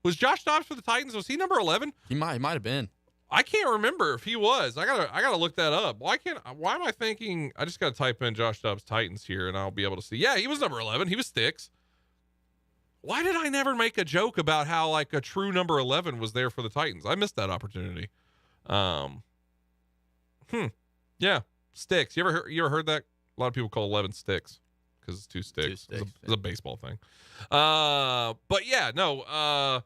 Speaker 2: Was Josh Dobbs for the Titans? Was he number 11?
Speaker 3: He might have been.
Speaker 2: I can't remember if he was. I gotta look that up. Why am I thinking? I just gotta type in Josh Dobbs Titans here, and I'll be able to see. Yeah, he was number 11. He was Sticks. Why did I never make a joke about how like a true number 11 was there for the Titans? I missed that opportunity. Yeah, Sticks. You ever heard that? A lot of people call 11 Sticks because it's 2 sticks. It's a baseball thing. But yeah, no.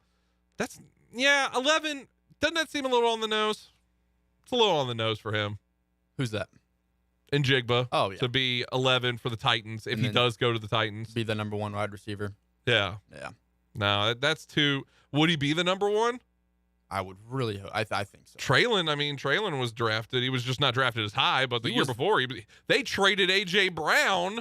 Speaker 2: 11. Doesn't that seem a little on the nose? It's a little on the nose for him.
Speaker 3: Who's that?
Speaker 2: Njigba.
Speaker 3: Oh, yeah.
Speaker 2: To be 11 for the Titans if he does go to the Titans.
Speaker 3: Be the number 1 wide receiver.
Speaker 2: Yeah.
Speaker 3: Yeah.
Speaker 2: No, that's too. Would he be the number one?
Speaker 3: I would really hope. I think so.
Speaker 2: Traylon was drafted. He was just not drafted as high, but the year before, they traded A.J. Brown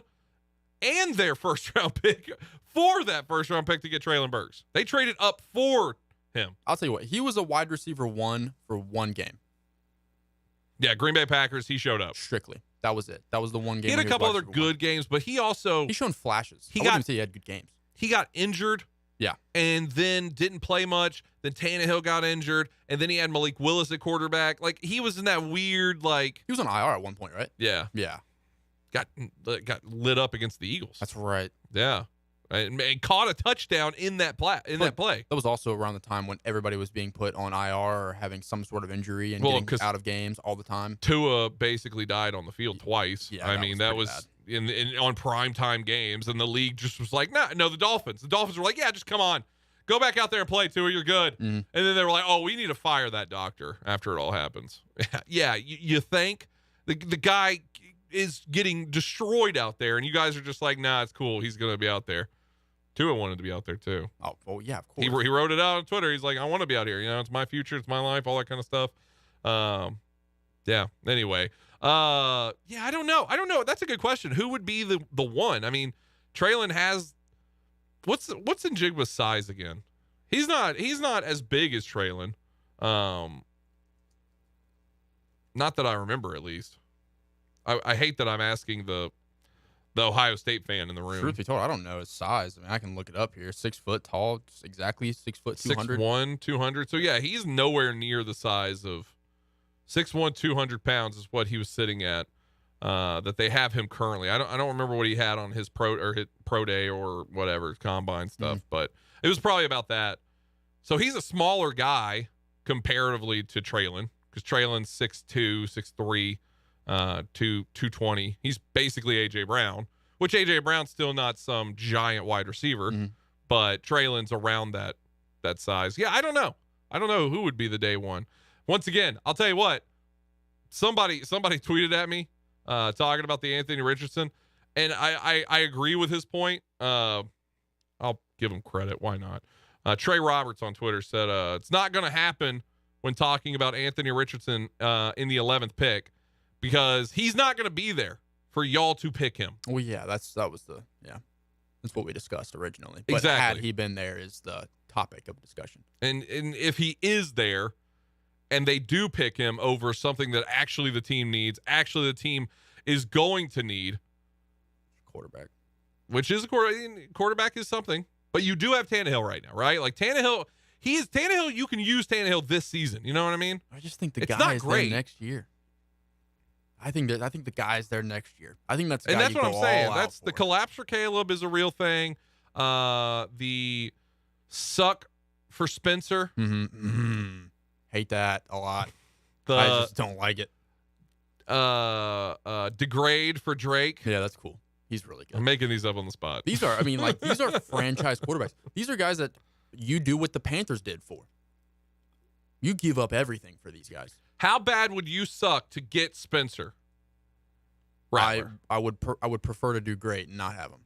Speaker 2: and their first-round pick for that first-round pick to get Traylon Burks. They traded up for him.
Speaker 3: I'll tell you what. He was a wide receiver 1 for one game.
Speaker 2: Yeah, Green Bay Packers, he showed up.
Speaker 3: Strictly. That was it. That was the one game.
Speaker 2: He had a couple other good games, but he's shown
Speaker 3: flashes. I wouldn't say he had good games.
Speaker 2: He got injured.
Speaker 3: Yeah.
Speaker 2: And then didn't play much. Then Tannehill got injured. And then he had Malik Willis at quarterback. Like, he was in that weird, like...
Speaker 3: He was on IR at one point, right?
Speaker 2: Yeah.
Speaker 3: Yeah.
Speaker 2: Got lit up against the Eagles.
Speaker 3: That's right.
Speaker 2: Yeah. And caught a touchdown in that play. That
Speaker 3: was also around the time when everybody was being put on IR or having some sort of injury and getting out of games all the time.
Speaker 2: Tua basically died on the field twice.
Speaker 3: Yeah,
Speaker 2: that was in on primetime games, and the league just was like, no, the Dolphins. The Dolphins were like, yeah, just come on. Go back out there and play, Tua, you're good.
Speaker 3: Mm-hmm.
Speaker 2: And then they were like, oh, we need to fire that doctor after it all happens. Yeah, you think? The guy is getting destroyed out there, and you guys are just like, nah, it's cool. He's going to be out there. Tua wanted to be out there too.
Speaker 3: Oh, well, yeah, of course.
Speaker 2: He wrote it out on Twitter. He's like, I want to be out here. It's my future. It's my life, all that kind of stuff. Yeah. Anyway. I don't know. That's a good question. Who would be the one? I mean, Traylon has what's Njigba's size again? He's not as big as Traylon. Not that I remember, at least. I hate that I'm asking the Ohio State fan in the room.
Speaker 3: Truth be told, I don't know his size. I mean, I can look it up here. 6 foot tall, just exactly 6 foot 200.
Speaker 2: 6'1", 200. So yeah, he's nowhere near the size of 6'1", 200 pounds is what he was sitting at. That they have him currently. I don't remember what he had on his pro day or whatever combine stuff, but it was probably about that. So he's a smaller guy comparatively to Traylon, because Traylon's 6'2", 6'3". 220. He's basically A.J. Brown, which A.J. Brown's still not some giant wide receiver, but Traylon's around that size. Yeah, I don't know who would be the day one. Once again, I'll tell you what, somebody tweeted at me talking about the Anthony Richardson, and I agree with his point. I'll give him credit. Why not? Trey Roberts on Twitter said it's not going to happen when talking about Anthony Richardson in the 11th pick, because he's not going to be there for y'all to pick him.
Speaker 3: Well, yeah, that's what we discussed originally. But
Speaker 2: exactly.
Speaker 3: Had he been there is the topic of discussion.
Speaker 2: And if he is there and they do pick him over something that actually the team needs, actually the team is going to need,
Speaker 3: quarterback,
Speaker 2: which is quarterback is something, but you do have Tannehill right now, right? Like Tannehill, you can use Tannehill this season. You know what I mean?
Speaker 3: I just think the guy is there next year. I think the guy's there next year. I think that's the guy
Speaker 2: that's what I'm saying.
Speaker 3: That's
Speaker 2: the collapse for Caleb is a real thing. The suck for Spencer.
Speaker 3: Hate that a lot. I just don't like it.
Speaker 2: Degrade for Drake.
Speaker 3: Yeah, that's cool. He's really good.
Speaker 2: I'm making these up on the spot.
Speaker 3: These are franchise quarterbacks. These are guys that you do what the Panthers did for. You give up everything for these guys.
Speaker 2: How bad would you suck to get Spencer Rattler?
Speaker 3: I would prefer to do great and not have him.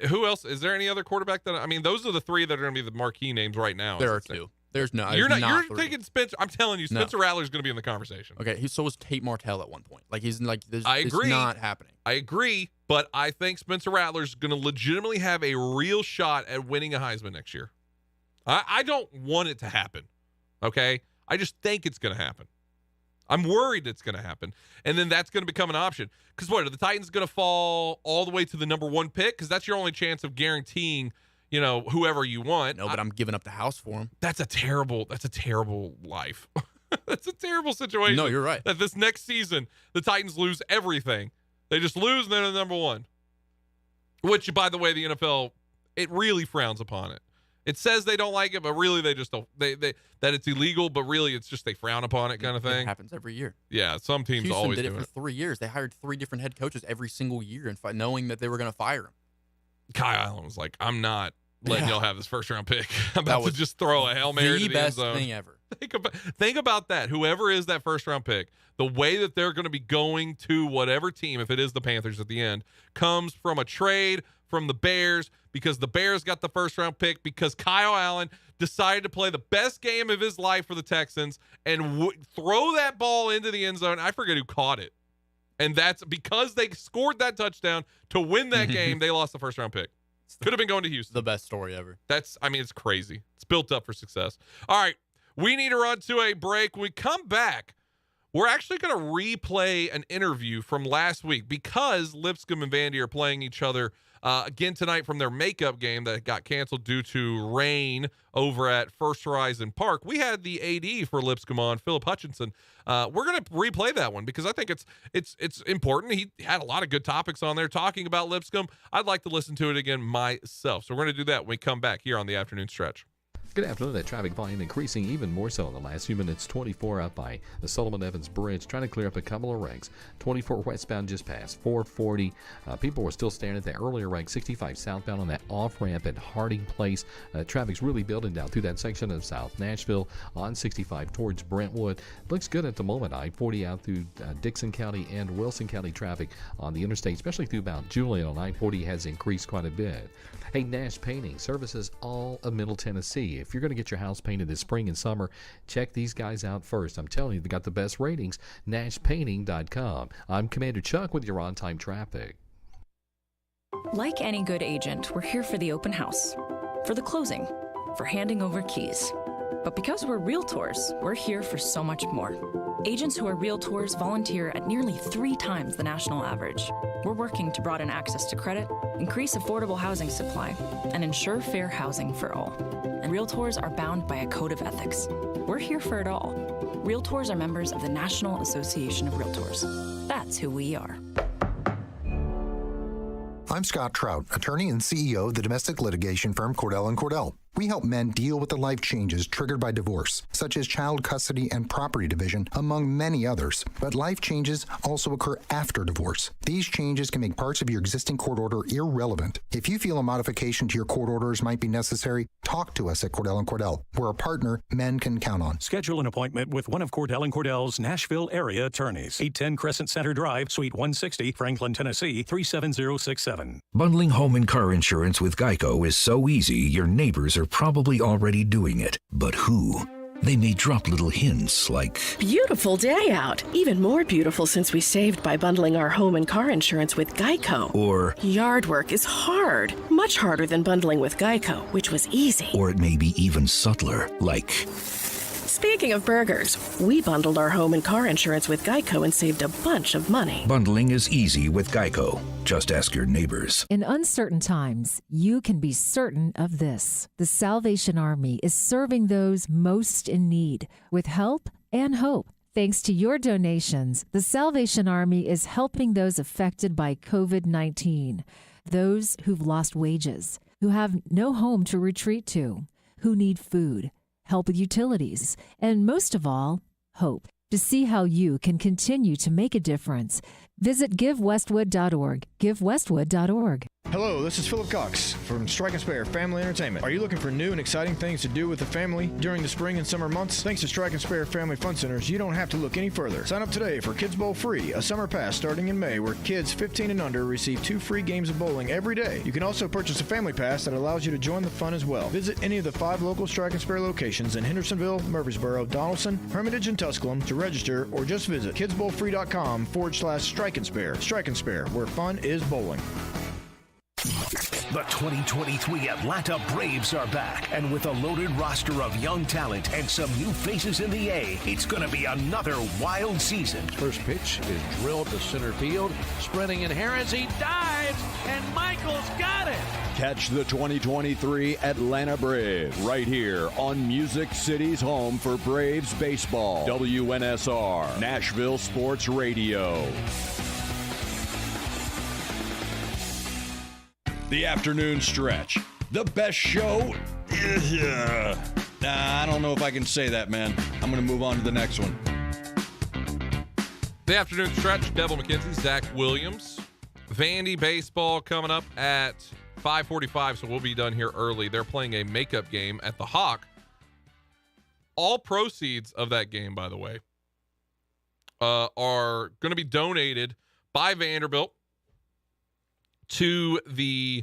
Speaker 2: Who else? Is there any other quarterback those are the three that are going to be the marquee names right now.
Speaker 3: There are two. There's no.
Speaker 2: You're
Speaker 3: three.
Speaker 2: taking Spencer. I'm telling you, Spencer Rattler is going to be in the conversation.
Speaker 3: Okay, so was Tate Martell at one point. Like he's like this.
Speaker 2: I agree.
Speaker 3: It's not happening.
Speaker 2: I agree, but I think Spencer Rattler is going to legitimately have a real shot at winning a Heisman next year. I don't want it to happen. Okay, I just think it's going to happen. I'm worried it's going to happen, and then that's going to become an option. Because what, are the Titans going to fall all the way to the number one pick? Because that's your only chance of guaranteeing, whoever you want.
Speaker 3: No, but I'm giving up the house for him.
Speaker 2: That's a terrible life. That's a terrible situation.
Speaker 3: No, you're right.
Speaker 2: That this next season the Titans lose everything. They just lose, and they're the number one. Which, by the way, the NFL, it really frowns upon it. It says they don't like it, but really they just don't. They that it's illegal, but really it's just they frown upon it, kind of thing.
Speaker 3: It happens every year.
Speaker 2: Yeah, some teams
Speaker 3: Houston
Speaker 2: always
Speaker 3: did
Speaker 2: do
Speaker 3: it for 3 years. They hired 3 different head coaches every single year, and knowing that they were going to fire him.
Speaker 2: Kyle Allen was like, "I'm not letting y'all have this first-round pick. I'm about to just throw a Hail Mary to the end zone."
Speaker 3: The best thing ever.
Speaker 2: Think about that. Whoever is that first-round pick, the way that they're going to be going to whatever team, if it is the Panthers at the end, comes from a trade from the Bears because the Bears got the first-round pick because Kyle Allen decided to play the best game of his life for the Texans and throw that ball into the end zone. I forget who caught it. And that's because they scored that touchdown to win that game. They lost the first-round pick. Could have been going to Houston.
Speaker 3: The best story ever.
Speaker 2: It's crazy. It's built up for success. All right, we need to run to a break. When we come back, we're actually going to replay an interview from last week because Lipscomb and Vandy are playing each other again tonight from their makeup game that got canceled due to rain over at First Horizon Park. We had the AD for Lipscomb on, Philip Hutchinson. We're going to replay that one because I think it's important. He had a lot of good topics on there talking about Lipscomb. I'd like to listen to it again myself. So we're going to do that when we come back here on the afternoon stretch.
Speaker 13: Good afternoon. That traffic volume increasing even more so in the last few minutes. 24 up by the Solomon Evans Bridge, trying to clear up a couple of wrecks. 24 westbound just past 440. People were still standing at the earlier wreck. 65 southbound on that off-ramp at Harding Place. Traffic's really building down through that section of South Nashville on 65 towards Brentwood. Looks good at the moment. I-40 out through Dixon County and Wilson County traffic on the interstate, especially through Mount Juliet on I-40 has increased quite a bit. Hey, Nash Painting services all of Middle Tennessee. If you're going to get your house painted this spring and summer, check these guys out first. I'm telling you, they got the best ratings. NashPainting.com. I'm Commander Chuck with your on-time traffic.
Speaker 29: Like any good agent, we're here for the open house, for the closing, for handing over keys. But because we're realtors, we're here for so much more. Agents who are realtors volunteer at nearly 3 times the national average. We're working to broaden access to credit, increase affordable housing supply, and ensure fair housing for all. And realtors are bound by a code of ethics. We're here for it all. Realtors are members of the National Association of Realtors. That's who we are.
Speaker 14: I'm Scott Trout, attorney and CEO of the domestic litigation firm Cordell & Cordell. We help men deal with the life changes triggered by divorce, such as child custody and property division, among many others. But life changes also occur after divorce. These changes can make parts of your existing court order irrelevant. If you feel a modification to your court orders might be necessary, talk to us at Cordell & Cordell. We're a partner men can count on.
Speaker 15: Schedule an appointment with one of Cordell & Cordell's Nashville area attorneys. 810 Crescent Center Drive, Suite 160, Franklin, Tennessee, 37067.
Speaker 30: Bundling home and car insurance with Geico is so easy, your neighbors are probably already doing it. But who? They may drop little hints like,
Speaker 17: beautiful day out. Even more beautiful since we saved by bundling our home and car insurance with Geico.
Speaker 30: Or,
Speaker 17: yard work is hard. Much harder than bundling with Geico, which was easy.
Speaker 30: Or it may be even subtler, like,
Speaker 17: speaking of burgers, we bundled our home and car insurance with Geico and saved a bunch of money.
Speaker 30: Bundling is easy with Geico. Just ask your neighbors.
Speaker 18: In uncertain times, you can be certain of this. The Salvation Army is serving those most in need with help and hope. Thanks to your donations, the Salvation Army is helping those affected by COVID-19, those who've lost wages, who have no home to retreat to, who need food, help with utilities, and most of all, hope. To see how you can continue to make a difference, visit GiveWestwood.org. GiveWestwood.org.
Speaker 19: Hello, this is Philip Cox from Strike and Spare Family Entertainment. Are you looking for new and exciting things to do with the family during the spring and summer months? Thanks to Strike and Spare Family Fun Centers, you don't have to look any further. Sign up today for Kids Bowl Free, a summer pass starting in May where kids 15 and under receive 2 free games of bowling every day. You can also purchase a family pass that allows you to join the fun as well. Visit any of the 5 local Strike and Spare locations in Hendersonville, Murfreesboro, Donaldson, Hermitage, and Tusculum to register, or just visit kidsbowlfree.com/Strike and Spare. Strike and Spare, where fun is bowling.
Speaker 20: The 2023 Atlanta Braves are back, and with a loaded roster of young talent and some new faces in the A, it's going to be another wild season.
Speaker 21: First pitch is drilled to center field, spreading in Harris, he dives, and Michael's got it.
Speaker 12: Catch the 2023 Atlanta Braves right here on Music City's home for Braves baseball. WNSR, Nashville Sports Radio. The afternoon stretch. The best show. I don't know if I can say that, man. I'm going to move on to the next one.
Speaker 2: The afternoon stretch. Devlin McKenzie, Zach Williams. Vandy baseball coming up at 5:45, so we'll be done here early. They're playing a makeup game at the Hawk. All proceeds of that game, by the way, are going to be donated by Vanderbilt to the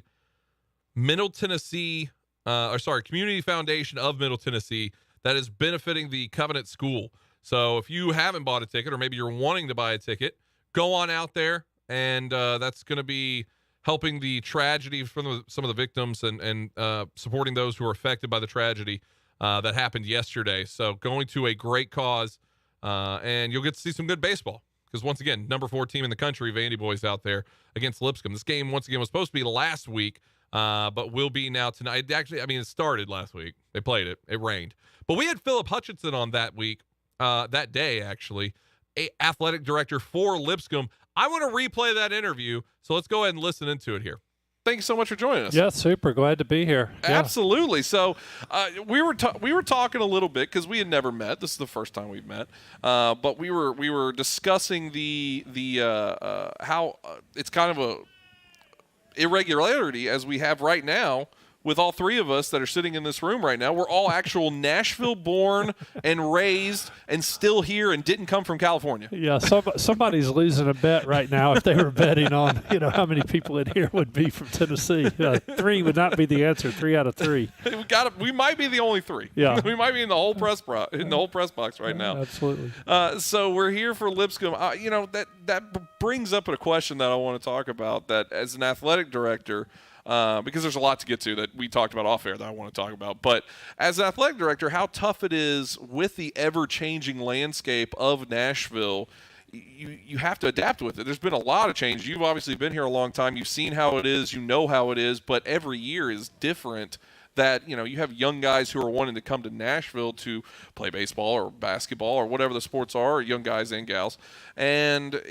Speaker 2: Middle Tennessee, Community Foundation of Middle Tennessee that is benefiting the Covenant School. So if you haven't bought a ticket, or maybe you're wanting to buy a ticket, go on out there, and that's going to be helping the tragedy from some of the victims and supporting those who are affected by the tragedy that happened yesterday. So going to a great cause, and you'll get to see some good baseball. Because once again, number 4 team in the country, Vandy Boys out there against Lipscomb. This game, once again, was supposed to be last week, but will be now tonight. Actually, it started last week. They played it. It rained. But we had Philip Hutchinson on that week, that day, actually, athletic director for Lipscomb. I want to replay that interview, so let's go ahead and listen into it here. Thanks so much for joining us.
Speaker 5: Yeah, super. Glad to be here. Yeah.
Speaker 7: Absolutely. So we were talking a little bit because we had never met. This is the first time we've met. But we were discussing the how it's kind of a irregularity as we have right now with all 3 of us that are sitting in this room right now. We're all actual Nashville born and raised and still here and didn't come from California.
Speaker 5: Yeah, somebody's losing a bet right now if they were betting on, how many people in here would be from Tennessee. 3 would not be the answer, 3 out of 3.
Speaker 7: We might be the only 3.
Speaker 5: Yeah.
Speaker 7: We might be in the whole press box right now.
Speaker 5: Absolutely.
Speaker 7: So we're here for Lipscomb. That brings up a question that I want to talk about, that as an athletic director, because there's a lot to get to that we talked about off air that I want to talk about. But as an athletic director, how tough it is with the ever-changing landscape of Nashville. You have to adapt with it. There's been a lot of change. You've obviously been here a long time. You've seen how it is. You know how it is. But every year is different. That, you have young guys who are wanting to come to Nashville to play baseball or basketball or whatever the sports are, young guys and gals. And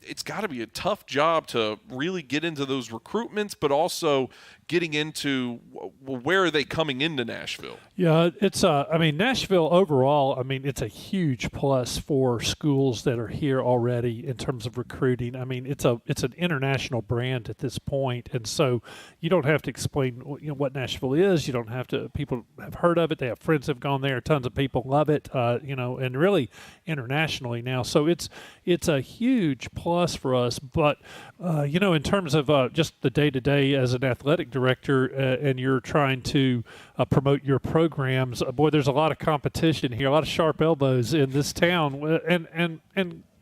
Speaker 7: it's got to be a tough job to really get into those recruitments, but also getting into where are they coming into Nashville?
Speaker 5: Yeah, it's Nashville overall, it's a huge plus for schools that are here already in terms of recruiting. It's an international brand at this point, and so you don't have to explain what Nashville is. You don't have to. People have heard of it. They have friends have gone there. Tons of people love it. And really internationally now. So it's a huge plus for us. But in terms of just the day to day as an athletic director, and you're trying to promote your programs, boy, there's a lot of competition here, a lot of sharp elbows in this town, and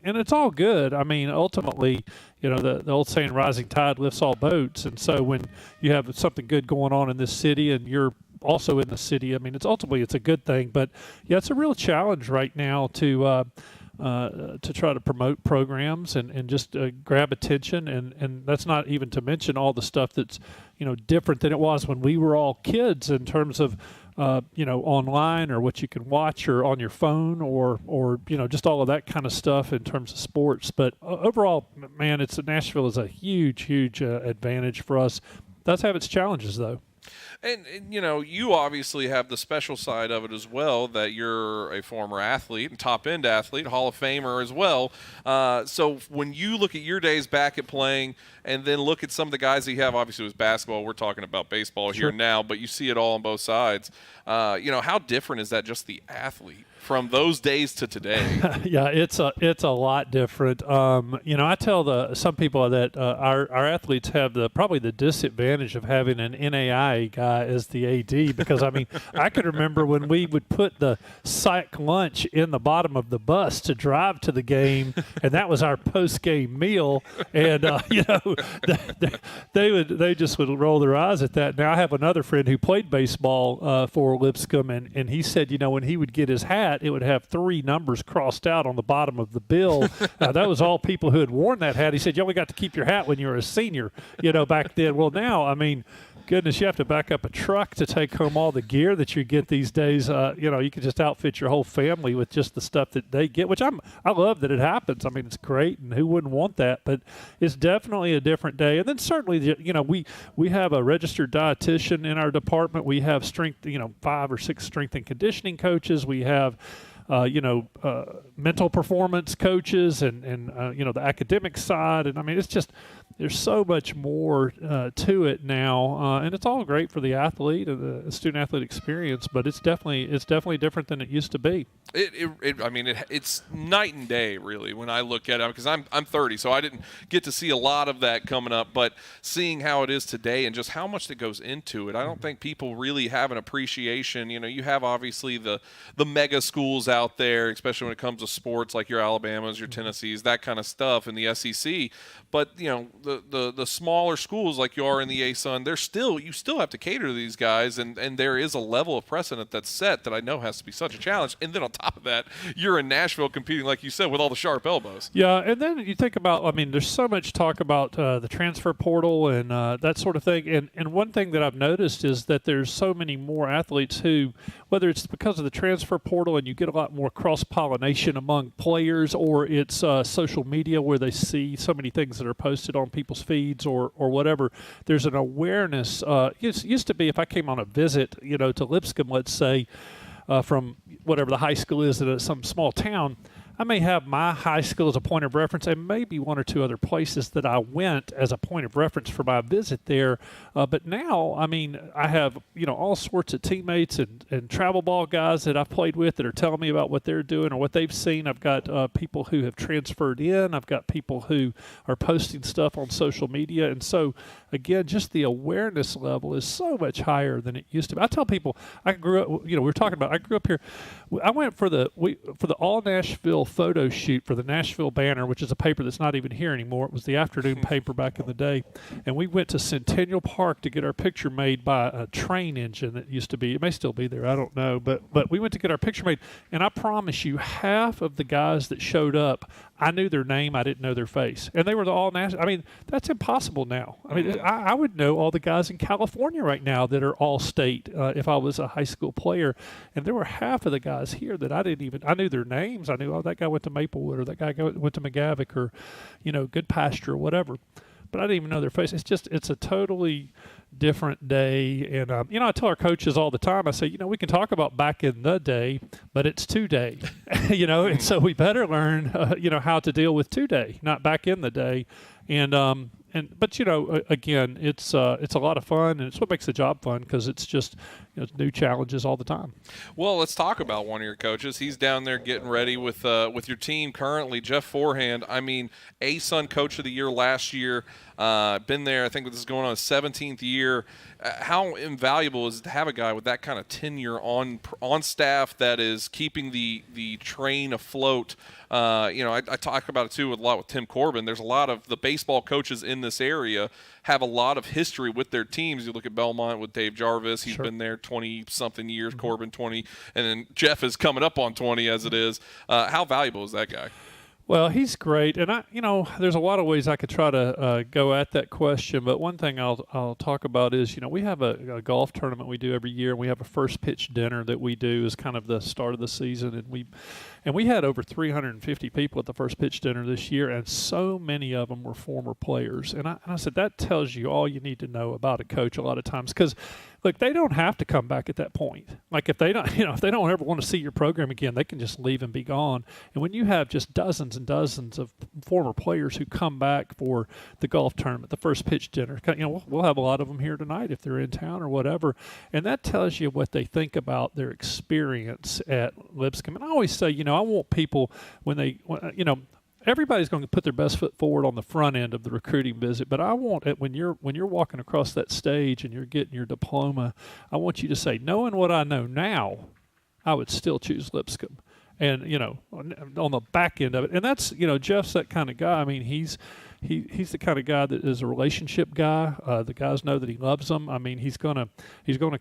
Speaker 5: it's all good. Ultimately, the old saying, rising tide lifts all boats, and so when you have something good going on in this city and you're also in the city, it's a good thing. But yeah, it's a real challenge right now to try to promote programs and just grab attention, and that's not even to mention all the stuff that's different than it was when we were all kids in terms of online or what you can watch or on your phone or just all of that kind of stuff in terms of sports. But overall, man, Nashville is a huge advantage for us. Does have its challenges though.
Speaker 7: And you obviously have the special side of it as well, that you're a former athlete and top-end athlete, Hall of Famer as well. So when you look at your days back at playing and then look at some of the guys that you have, obviously it was basketball, we're talking about baseball here now, but you see it all on both sides. How different is that, just the athlete, from those days to today?
Speaker 5: Yeah, it's a lot different. I tell some people that our athletes have probably the disadvantage of having an NAI guy as the AD, because I could remember when we would put the sack lunch in the bottom of the bus to drive to the game, and that was our post-game meal, and they just would roll their eyes at that. Now I have another friend who played baseball for Lipscomb, and he said, when he would get his hat, it would have 3 numbers crossed out on the bottom of the bill. That was all people who had worn that hat. He said, you only got to keep your hat when you were a senior, back then. Well, now, goodness, you have to back up a truck to take home all the gear that you get these days. You can just outfit your whole family with just the stuff that they get, which I love that it happens. it's great, and who wouldn't want that? But it's definitely a different day. And then certainly, we have a registered dietitian in our department. We have strength, 5 or 6 strength and conditioning coaches. We have mental performance coaches and the academic side. And I mean, it's just, there's so much more to it now, and it's all great for the athlete and the student athlete experience. But it's definitely different than it used to be.
Speaker 7: It's night and day really when I look at it, because I'm 30, so I didn't get to see a lot of that coming up. But seeing how it is today and just how much that goes into it, I don't think people really have an appreciation. You have obviously the mega schools out there, especially when it comes to sports, like your Alabamas, your Tennessees, that kind of stuff in the SEC. But the smaller schools like you are in the ASUN, you still have to cater to these guys, and there is a level of precedent that's set that I know has to be such a challenge. And then on top of that, you're in Nashville competing, like you said, with all the sharp elbows.
Speaker 5: Yeah, and then you think about, there's so much talk about the transfer portal and that sort of thing. And one thing that I've noticed is that there's so many more athletes who, whether it's because of the transfer portal and you get a lot more cross-pollination among players, or it's social media where they see so many things that are posted on people's feeds or whatever, there's an awareness. It used to be if I came on a visit, to Lipscomb, let's say, from whatever the high school is in some small town, I may have my high school as a point of reference and maybe one or two other places that I went as a point of reference for my visit there. But now, I have, all sorts of teammates and travel ball guys that I've played with that are telling me about what they're doing or what they've seen. I've got people who have transferred in. I've got people who are posting stuff on social media. And so, again, just the awareness level is so much higher than it used to be. I tell people, I grew up, we were talking about, I grew up here. I went for the All Nashville photo shoot for the Nashville Banner, which is a paper that's not even here anymore. It was the afternoon paper back in the day. And we went to Centennial Park to get our picture made by a train engine that used to be, it may still be there, I don't know. But we went to get our picture made. And I promise you, half of the guys that showed up, I knew their name, I didn't know their face. And they were the All Nashville. That's impossible now. I would know all the guys in California right now that are all state if I was a high school player. And there were half of the guys here that I knew their names. I knew, that guy went to Maplewood, or that guy went to McGavick, or, Good Pasture, or whatever. But I didn't even know their face. It's a totally different day. And, I tell our coaches all the time, I say, we can talk about back in the day, but it's today, and so we better learn, how to deal with today, not back in the day. But again, it's a lot of fun, and it's what makes the job fun, because it's just new challenges all the time.
Speaker 7: Well, let's talk about one of your coaches. He's down there getting ready with your team currently, Jeff Forehand. ASUN Coach of the Year last year. Been there, I think this is going on his 17th year. How invaluable is it to have a guy with that kind of tenure on staff that is keeping the train afloat? I talk about it too a lot with Tim Corbin. There's a lot of the baseball coaches in this area have a lot of history with their teams. You look at Belmont with Dave Jarvis. He's been there 20-something years, Corbin 20, and then Jeff is coming up on 20 as it is. How valuable is that guy?
Speaker 5: Well, he's great, and there's a lot of ways I could try to go at that question. But one thing I'll talk about is, we have a golf tournament we do every year, and we have a first pitch dinner that we do as kind of the start of the season, and we had over 350 people at the first pitch dinner this year, and so many of them were former players. And I said that tells you all you need to know about a coach a lot of times, because look, they don't have to come back at that point. Like if they don't, if they don't ever want to see your program again, they can just leave and be gone. And when you have just dozens and dozens of former players who come back for the golf tournament, the first pitch dinner, we'll have a lot of them here tonight if they're in town or whatever. And that tells you what they think about their experience at Lipscomb. And I always say, I want people everybody's going to put their best foot forward on the front end of the recruiting visit, but I want it when you're walking across that stage and you're getting your diploma, I want you to say, knowing what I know now, I would still choose Lipscomb. And on the back end of it, and that's Jeff's that kind of guy. He's the kind of guy that is a relationship guy. The guys know that he loves them. He's gonna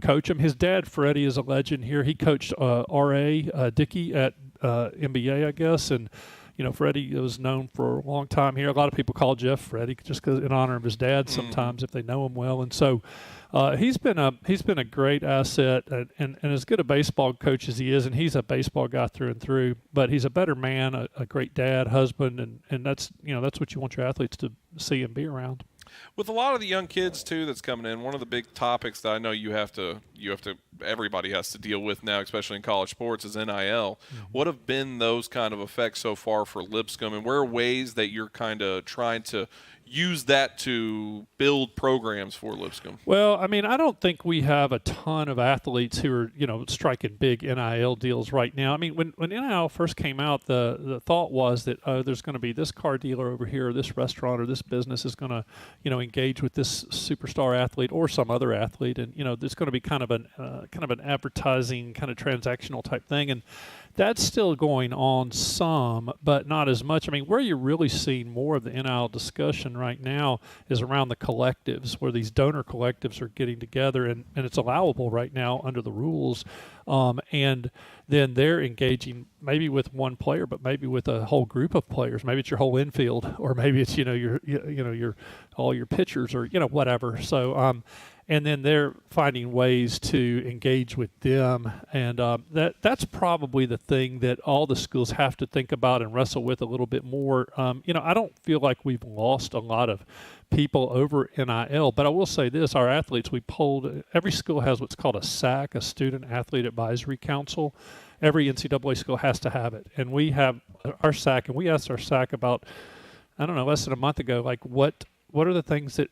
Speaker 5: coach them. His dad Freddie is a legend here. He coached R.A. Dickey at MBA, I guess, and Freddie was known for a long time here. A lot of people call Jeff Freddie just because in honor of his dad sometimes if they know him well. And so he's been a great asset and as good a baseball coach as he is, and he's a baseball guy through and through, but he's a better man, a great dad, husband, and that's what you want your athletes to see and be around.
Speaker 7: With a lot of the young kids too that's coming in, one of the big topics that I know everybody has to deal with now, especially in college sports, is NIL. Mm-hmm. What have been those kind of effects so far for Lipscomb, and where are ways that you're kind of trying to use that to build programs for Lipscomb?
Speaker 5: Well, I mean, I don't think we have a ton of athletes who are, striking big NIL deals right now. I mean, when NIL first came out, the thought was that there's going to be this car dealer over here, or this restaurant, or this business is going to, engage with this superstar athlete or some other athlete, and there's going to be kind of an advertising, kind of transactional type thing, and that's still going on some, but not as much. I mean, where you're really seeing more of the NIL discussion right now is around the collectives, where these donor collectives are getting together, and it's allowable right now under the rules. And then they're engaging maybe with one player, but maybe with a whole group of players. Maybe it's your whole infield, or maybe it's your all your pitchers, or whatever. So and then they're finding ways to engage with them, and that's probably the thing that all the schools have to think about and wrestle with a little bit more. I don't feel like we've lost a lot of people over NIL, but I will say this: our athletes, we polled. Every school has what's called a SAC, a Student Athlete Advisory Council. Every NCAA school has to have it, and we have our SAC, and we asked our SAC about, less than a month ago, like what are the things that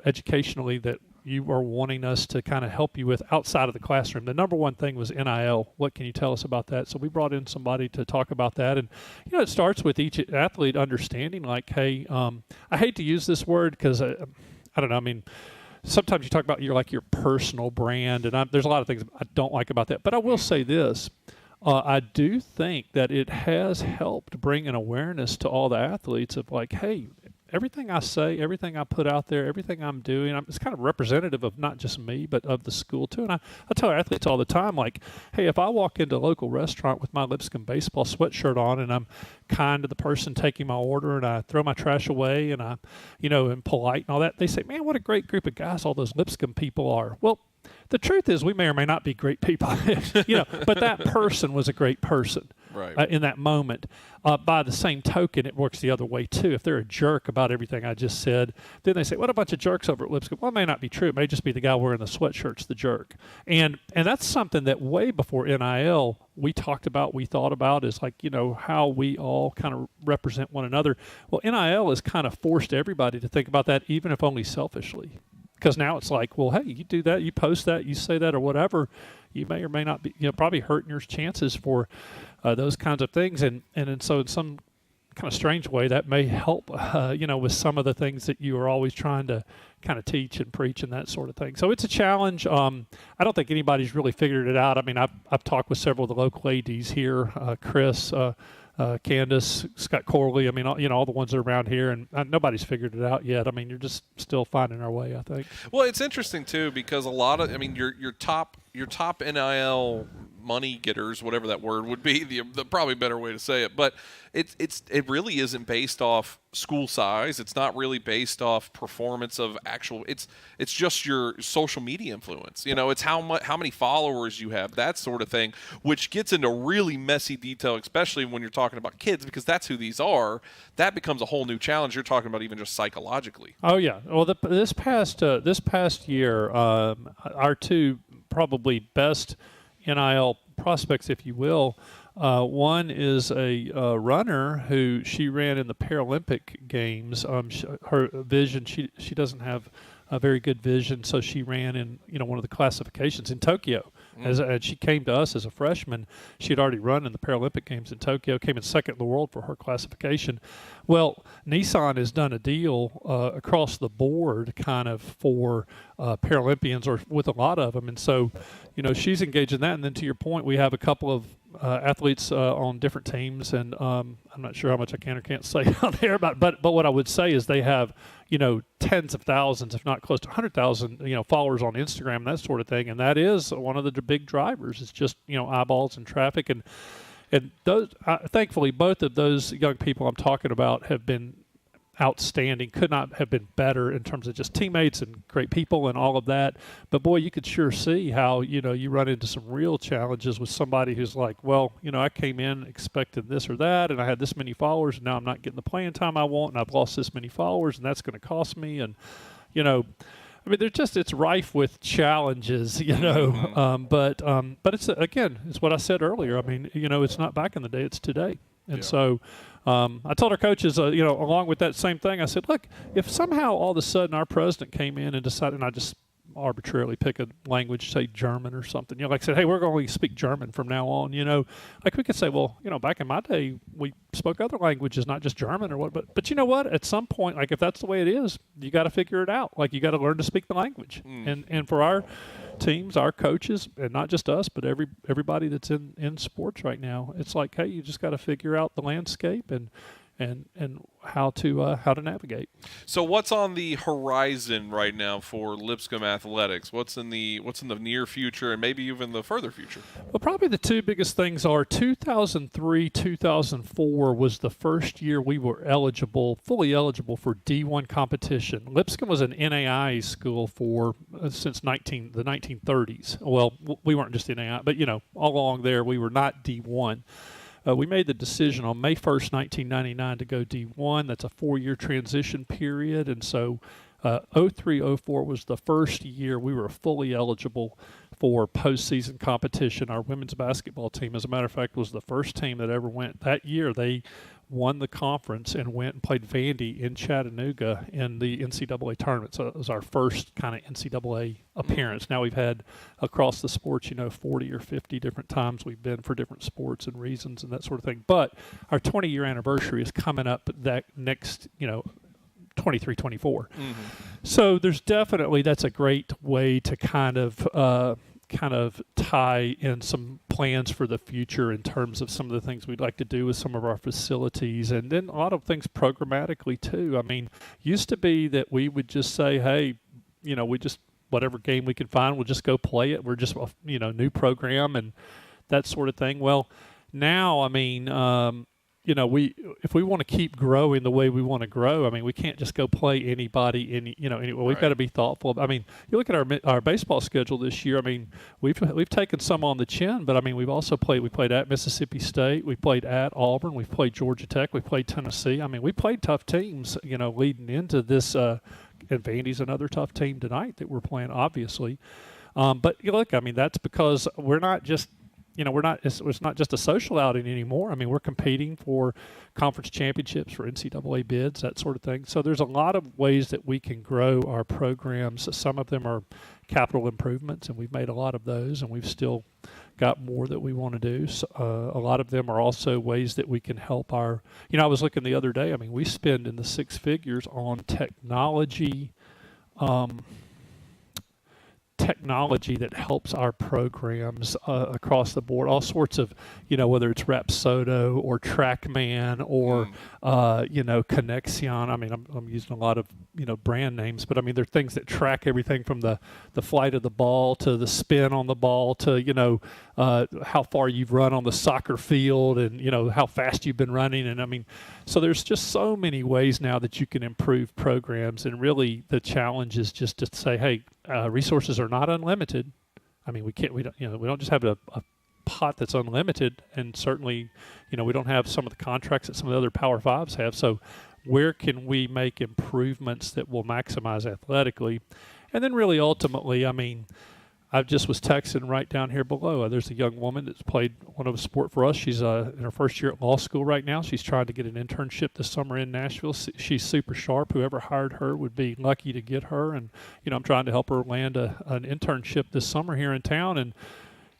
Speaker 5: educationally that you are wanting us to kind of help you with outside of the classroom. The number one thing was NIL. What can you tell us about that? So we brought in somebody to talk about that. And, it starts with each athlete understanding, like, hey, I hate to use this word because, I don't know, I mean, sometimes you talk about your personal brand, and there's a lot of things I don't like about that. But I will say this. I do think that it has helped bring an awareness to all the athletes of like, hey, everything I say, everything I put out there, everything I'm doing, it's kind of representative of not just me, but of the school too. And I tell our athletes all the time, like, hey, if I walk into a local restaurant with my Lipscomb baseball sweatshirt on, and I'm kind to the person taking my order, and I throw my trash away, and I, am polite and all that, they say, man, what a great group of guys all those Lipscomb people are. Well, the truth is we may or may not be great people, but that person was a great person in that moment. By the same token, it works the other way too. If they're a jerk about everything I just said, then they say, what a bunch of jerks over at Lipscomb. Well, it may not be true. It may just be the guy wearing the sweatshirt's the jerk. And that's something that way before NIL we talked about, we thought about, is like, how we all kind of represent one another. Well, NIL has kind of forced everybody to think about that, even if only selfishly. Because now it's like, well, hey, you do that, you post that, you say that or whatever, you may or may not be, probably hurting your chances for those kinds of things. And so in some kind of strange way, that may help, with some of the things that you are always trying to kind of teach and preach and that sort of thing. So it's a challenge. I don't think anybody's really figured it out. I mean, I've talked with several of the local ADs here, Chris, Candace, Scott Corley. I mean, all the ones that are around here, and nobody's figured it out yet. I mean, you're just still finding our way, I think.
Speaker 7: Well, it's interesting too, because a lot of, your top NIL money getters, whatever that word would be, the probably better way to say it, but it really isn't based off school size. It's not really based off performance of actual. It's just your social media influence. It's how many followers you have, that sort of thing, which gets into really messy detail, especially when you're talking about kids, because that's who these are. That becomes a whole new challenge. You're talking about even just psychologically.
Speaker 5: Oh yeah. Well, this past year, our two probably best NIL prospects, if you will. One is a runner who she ran in the Paralympic Games. Her vision, she doesn't have a very good vision, so she ran in one of the classifications in Tokyo. And she came to us as a freshman. She had already run in the Paralympic Games in Tokyo, came in second in the world for her classification. Well, Nissan has done a deal across the board kind of for Paralympians, or with a lot of them. And so, she's engaged in that. And then to your point, we have a couple of athletes on different teams, and I'm not sure how much I can or can't say out there about, but what I would say is they have, tens of thousands, if not close to 100,000, followers on Instagram, that sort of thing. And that is one of the big drivers. It's just, eyeballs and traffic. And those, thankfully, both of those young people I'm talking about have been outstanding. Could not have been better in terms of just teammates and great people and all of that. But boy, you could sure see how, you run into some real challenges with somebody who's like, well, I came in expecting this or that, and I had this many followers, and now I'm not getting the playing time I want, and I've lost this many followers, and that's going to cost me. And, it's rife with challenges, but it's, again, it's what I said earlier. I mean, it's not back in the day, it's today. And so I told our coaches, along with that same thing, I said, look, if somehow all of a sudden our president came in and decided, and I just arbitrarily pick a language, say German or something, like I said, hey, we're going to speak German from now on, like we could say, well, back in my day, we spoke other languages, not just German or what, but you know what, at some point, like if that's the way it is, you got to figure it out. Like you got to learn to speak the language. And for our teams, our coaches, and not just us, but everybody that's in sports right now, it's like, hey, you just got to figure out the landscape and how to navigate.
Speaker 7: So what's on the horizon right now for Lipscomb athletics? What's in the near future and maybe even the further future?
Speaker 5: Well, probably the two biggest things are 2003, 2004 was the first year we were fully eligible for D1 competition. Lipscomb was an NAIA school since the 1930s. Well, we weren't just NAIA, but all along there we were not D1. We made the decision on May 1st, 1999 to go D1. That's a 4-year transition period. And so 03-04 was the first year we were fully eligible for postseason competition. Our women's basketball team, as a matter of fact, was the first team that ever went. That year they won the conference and went and played Vandy in Chattanooga in the NCAA tournament. So it was our first kind of NCAA appearance. Now we've had across the sports, 40 or 50 different times we've been for different sports and reasons and that sort of thing. But our 20-year anniversary is coming up that next, 23, 24. So there's definitely, that's a great way to kind of tie in some plans for the future in terms of some of the things we'd like to do with some of our facilities, and then a lot of things programmatically too. I mean, used to be that we would just say, hey, we just, whatever game we can find, we'll just go play it. We're just, new program and that sort of thing. Well, now, I mean, if we want to keep growing the way we want to grow, I mean, we can't just go play anybody anyway. We've got to be thoughtful. I mean, you look at our baseball schedule this year. I mean, we've taken some on the chin, but I mean, we've also played. We played at Mississippi State. We played at Auburn. We played Georgia Tech. We played Tennessee. I mean, we played tough teams. Leading into this, and Vandy's another tough team tonight that we're playing, obviously. But look, I mean, that's because we're not just. It's not just a social outing anymore. I mean, we're competing for conference championships, for NCAA bids, that sort of thing. So there's a lot of ways that we can grow our programs. Some of them are capital improvements, and we've made a lot of those, and we've still got more that we want to do. So, a lot of them are also ways that we can help our, I was looking the other day, I mean, we spend in the six figures on technology that helps our programs across the board, all sorts of, whether it's Rapsodo or TrackMan or, Connexion. I mean, I'm using a lot of, brand names, but I mean, they're things that track everything from the flight of the ball to the spin on the ball to, how far you've run on the soccer field and, how fast you've been running. And I mean, so there's just so many ways now that you can improve programs. And really the challenge is just to say, hey, resources are not unlimited. I mean, we don't just have a pot that's unlimited, and certainly, we don't have some of the contracts that some of the other Power Fives have. So where can we make improvements that will maximize athletically? And then really ultimately, I mean, I just was texting right down here below. There's a young woman that's played one of a sport for us. She's in her first year at law school right now. She's trying to get an internship this summer in Nashville. She's super sharp. Whoever hired her would be lucky to get her. And, I'm trying to help her land an internship this summer here in town. And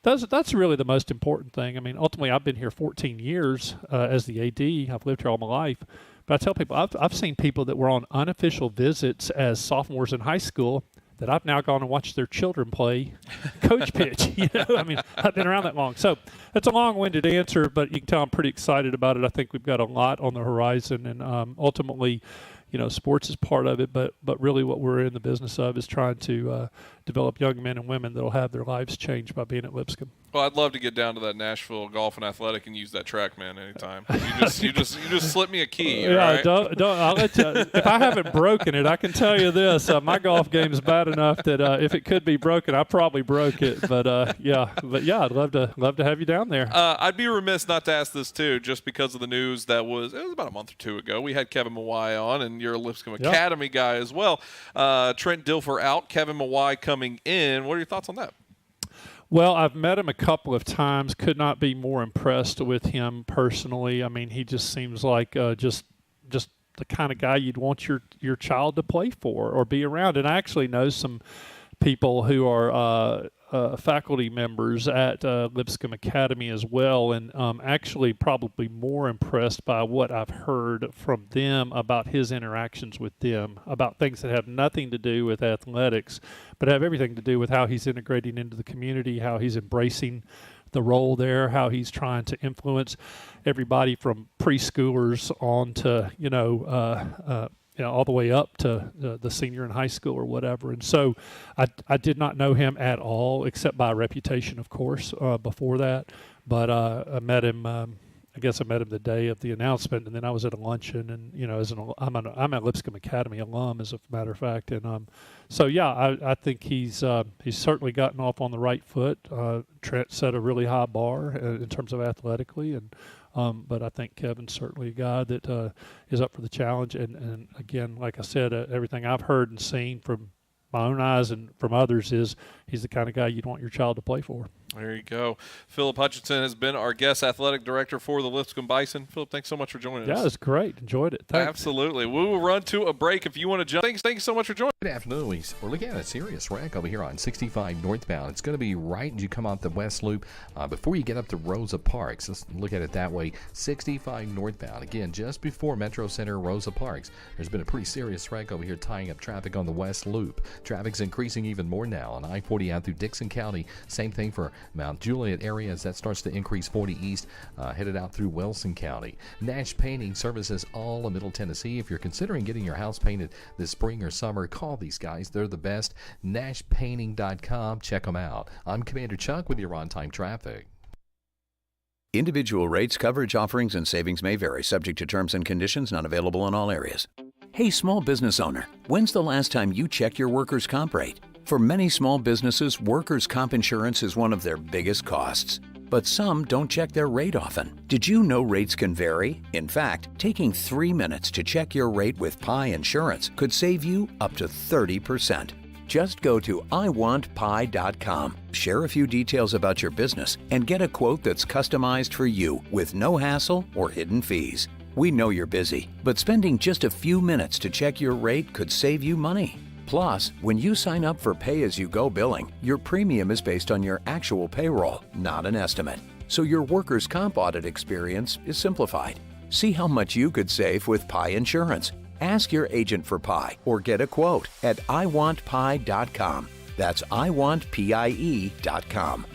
Speaker 5: that's really the most important thing. I mean, ultimately, I've been here 14 years as the AD. I've lived here all my life. But I tell people, I've seen people that were on unofficial visits as sophomores in high school that I've now gone and watched their children play coach pitch. I mean, I've been around that long. So that's a long-winded answer, but you can tell I'm pretty excited about it. I think we've got a lot on the horizon, and ultimately, sports is part of it, but really what we're in the business of is trying to develop young men and women that will have their lives changed by being at Lipscomb.
Speaker 7: Well, I'd love to get down to that Nashville Golf and Athletic and use that track, man, anytime. You just slip me a key.
Speaker 5: Yeah,
Speaker 7: right?
Speaker 5: don't. I'll let you. If I haven't broken it, I can tell you this: my golf game's bad enough that if it could be broken, I probably broke it. But I'd love to have you down there.
Speaker 7: I'd be remiss not to ask this too, just because of the news it was about a month or two ago. We had Kevin Mawai on, and you're a Lipscomb Academy guy as well. Trent Dilfer out, Kevin Mawai coming in. What are your thoughts on that?
Speaker 5: Well, I've met him a couple of times. Could not be more impressed with him personally. I mean, he just seems like just the kind of guy you'd want your child to play for or be around. And I actually know some people who are faculty members at Lipscomb Academy as well, and actually probably more impressed by what I've heard from them about his interactions with them, about things that have nothing to do with athletics, but have everything to do with how he's integrating into the community, how he's embracing the role there, how he's trying to influence everybody from preschoolers on to, all the way up to the senior in high school or whatever. And so I did not know him at all, except by reputation, of course, before that. But I met him, I guess I met him the day of the announcement, and then I was at a luncheon, and, I'm a Lipscomb Academy alum, as a matter of fact. And I think he's certainly gotten off on the right foot. Trent set a really high bar in terms of athletically, and but I think Kevin's certainly a guy that is up for the challenge. And again, like I said, everything I've heard and seen from my own eyes and from others is he's the kind of guy you'd want your child to play for.
Speaker 7: There you go. Philip Hutchinson has been our guest athletic director for the Lipscomb Bison. Philip, thanks so much for joining us.
Speaker 5: Yeah, it's great. Enjoyed it. Thanks.
Speaker 7: Absolutely. We will run to a break if you want to jump. Thanks so much for joining.
Speaker 13: Good afternoon. We're looking at a serious wreck over here on 65 northbound. It's going to be right as you come out the West Loop before you get up to Rosa Parks. Let's look at it that way. 65 northbound. Again, just before Metro Center, Rosa Parks. There's been a pretty serious wreck over here tying up traffic on the West Loop. Traffic's increasing even more now on I-40 out through Dixon County. Same thing for Mount Juliet area as that starts to increase 40 east, headed out through Wilson County. Nash Painting services all of Middle Tennessee. If you're considering getting your house painted this spring or summer, call these guys. They're the best. NashPainting.com. Check them out. I'm Commander Chuck with your on-time traffic.
Speaker 8: Individual rates, coverage, offerings, and savings may vary, subject to terms and conditions, not available in all areas. Hey, small business owner, when's the last time you checked your workers' comp rate? For many small businesses, workers' comp insurance is one of their biggest costs. But some don't check their rate often. Did you know rates can vary? In fact, taking 3 minutes to check your rate with Pi Insurance could save you up to 30%. Just go to iwantpi.com, share a few details about your business, and get a quote that's customized for you with no hassle or hidden fees. We know you're busy, but spending just a few minutes to check your rate could save you money. Plus, when you sign up for pay-as-you-go billing, your premium is based on your actual payroll, not an estimate. So your workers' comp audit experience is simplified. See how much you could save with Pi Insurance. Ask your agent for Pi or get a quote at iwantpi.com. That's iwantpie.com.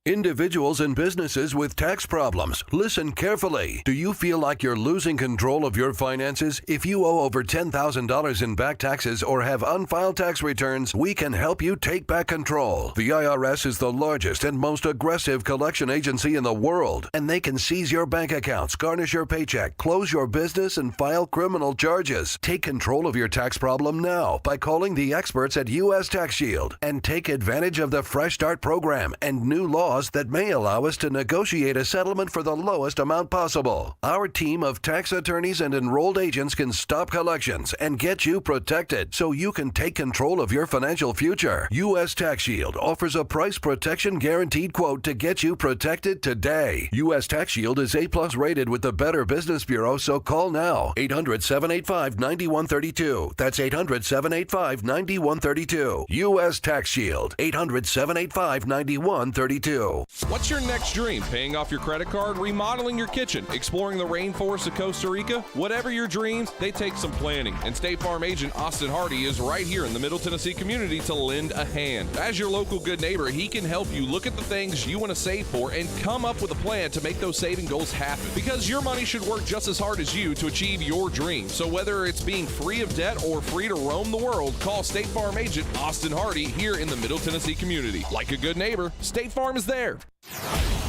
Speaker 1: Individuals and businesses with tax problems, listen carefully. Do you feel like you're losing control of your finances? If you owe over $10,000 in back taxes or have unfiled tax returns, we can help you take back control. The IRS is the largest and most aggressive collection agency in the world, and they can seize your bank accounts, garnish your paycheck, close your business, and file criminal charges. Take control of your tax problem now by calling the experts at U.S. Tax Shield and take advantage of the Fresh Start program and new laws that may allow us to negotiate a settlement for the lowest amount possible. Our team of tax attorneys and enrolled agents can stop collections and get you protected so you can take control of your financial future. U.S. Tax Shield offers a price protection guaranteed quote to get you protected today. U.S. Tax Shield is A+ rated with the Better Business Bureau, so call now. 800-785-9132. That's 800-785-9132. U.S. Tax Shield. 800-785-9132. too.
Speaker 9: What's your next dream? Paying off your credit card, remodeling your kitchen, exploring the rainforests of Costa Rica? Whatever your dreams, they take some planning. And State Farm agent Austin Hardy is right here in the Middle Tennessee community to lend a hand. As your local good neighbor, he can help you look at the things you want to save for and come up with a plan to make those saving goals happen. Because your money should work just as hard as you to achieve your dream. So whether it's being free of debt or free to roam the world, call State Farm agent Austin Hardy here in the Middle Tennessee community. Like a good neighbor, State Farm is there.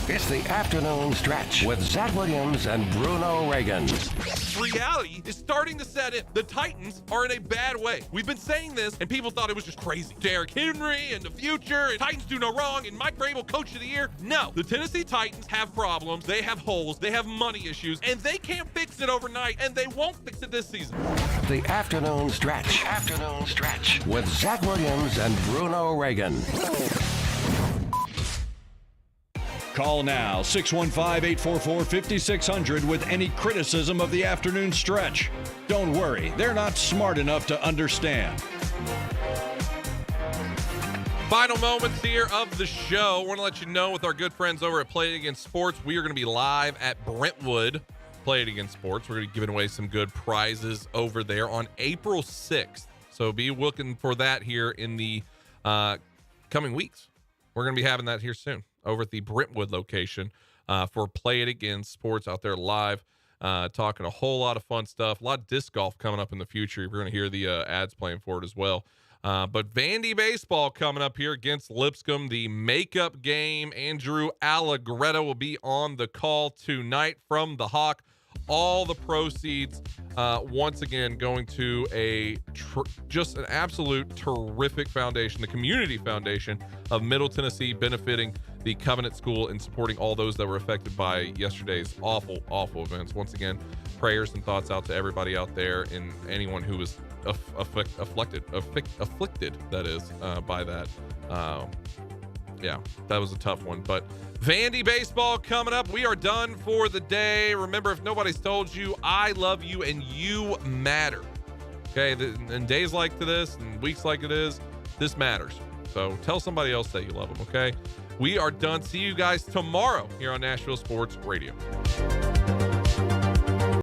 Speaker 20: It's the afternoon stretch with Zach Williams and Bruno Reagan.
Speaker 2: Reality is starting to set in. The Titans are in a bad way. We've been saying this, and people thought it was just crazy. Derrick Henry and the future, and Titans do no wrong, and Mike Vrabel, coach of the year. No, the Tennessee Titans have problems. They have holes. They have money issues, and they can't fix it overnight, and they won't fix it this season.
Speaker 20: The afternoon stretch. Afternoon stretch with Zach Williams and Bruno Reagan.
Speaker 12: Call now, 615-844-5600 with any criticism of the afternoon stretch. Don't worry, they're not smart enough to understand.
Speaker 2: Final moments here of the show. I want to let you know with our good friends over at Play It Again Sports, we are going to be live at Brentwood Play It Again Sports. We're going to be giving away some good prizes over there on April 6th. So be looking for that here in the coming weeks. We're going to be having that here soon over at the Brentwood location for Play It Again Sports out there live, talking a whole lot of fun stuff, a lot of disc golf coming up in the future. You're going to hear the ads playing for it as well. But Vandy baseball coming up here against Lipscomb, the makeup game. Andrew Allegretto will be on the call tonight from the Hawk. All the proceeds, once again, going to just an absolute terrific foundation, the Community Foundation of Middle Tennessee, benefiting the Covenant School and supporting all those that were affected by yesterday's awful, awful events. Once again, prayers and thoughts out to everybody out there and anyone who was afflicted, that is, by that. Yeah, that was a tough one. But Vandy baseball coming up. We are done for the day. Remember, if nobody's told you, I love you and you matter. Okay, in days like this and weeks like it is, this matters. So tell somebody else that you love them, okay? We are done. See you guys tomorrow here on Nashville Sports Radio.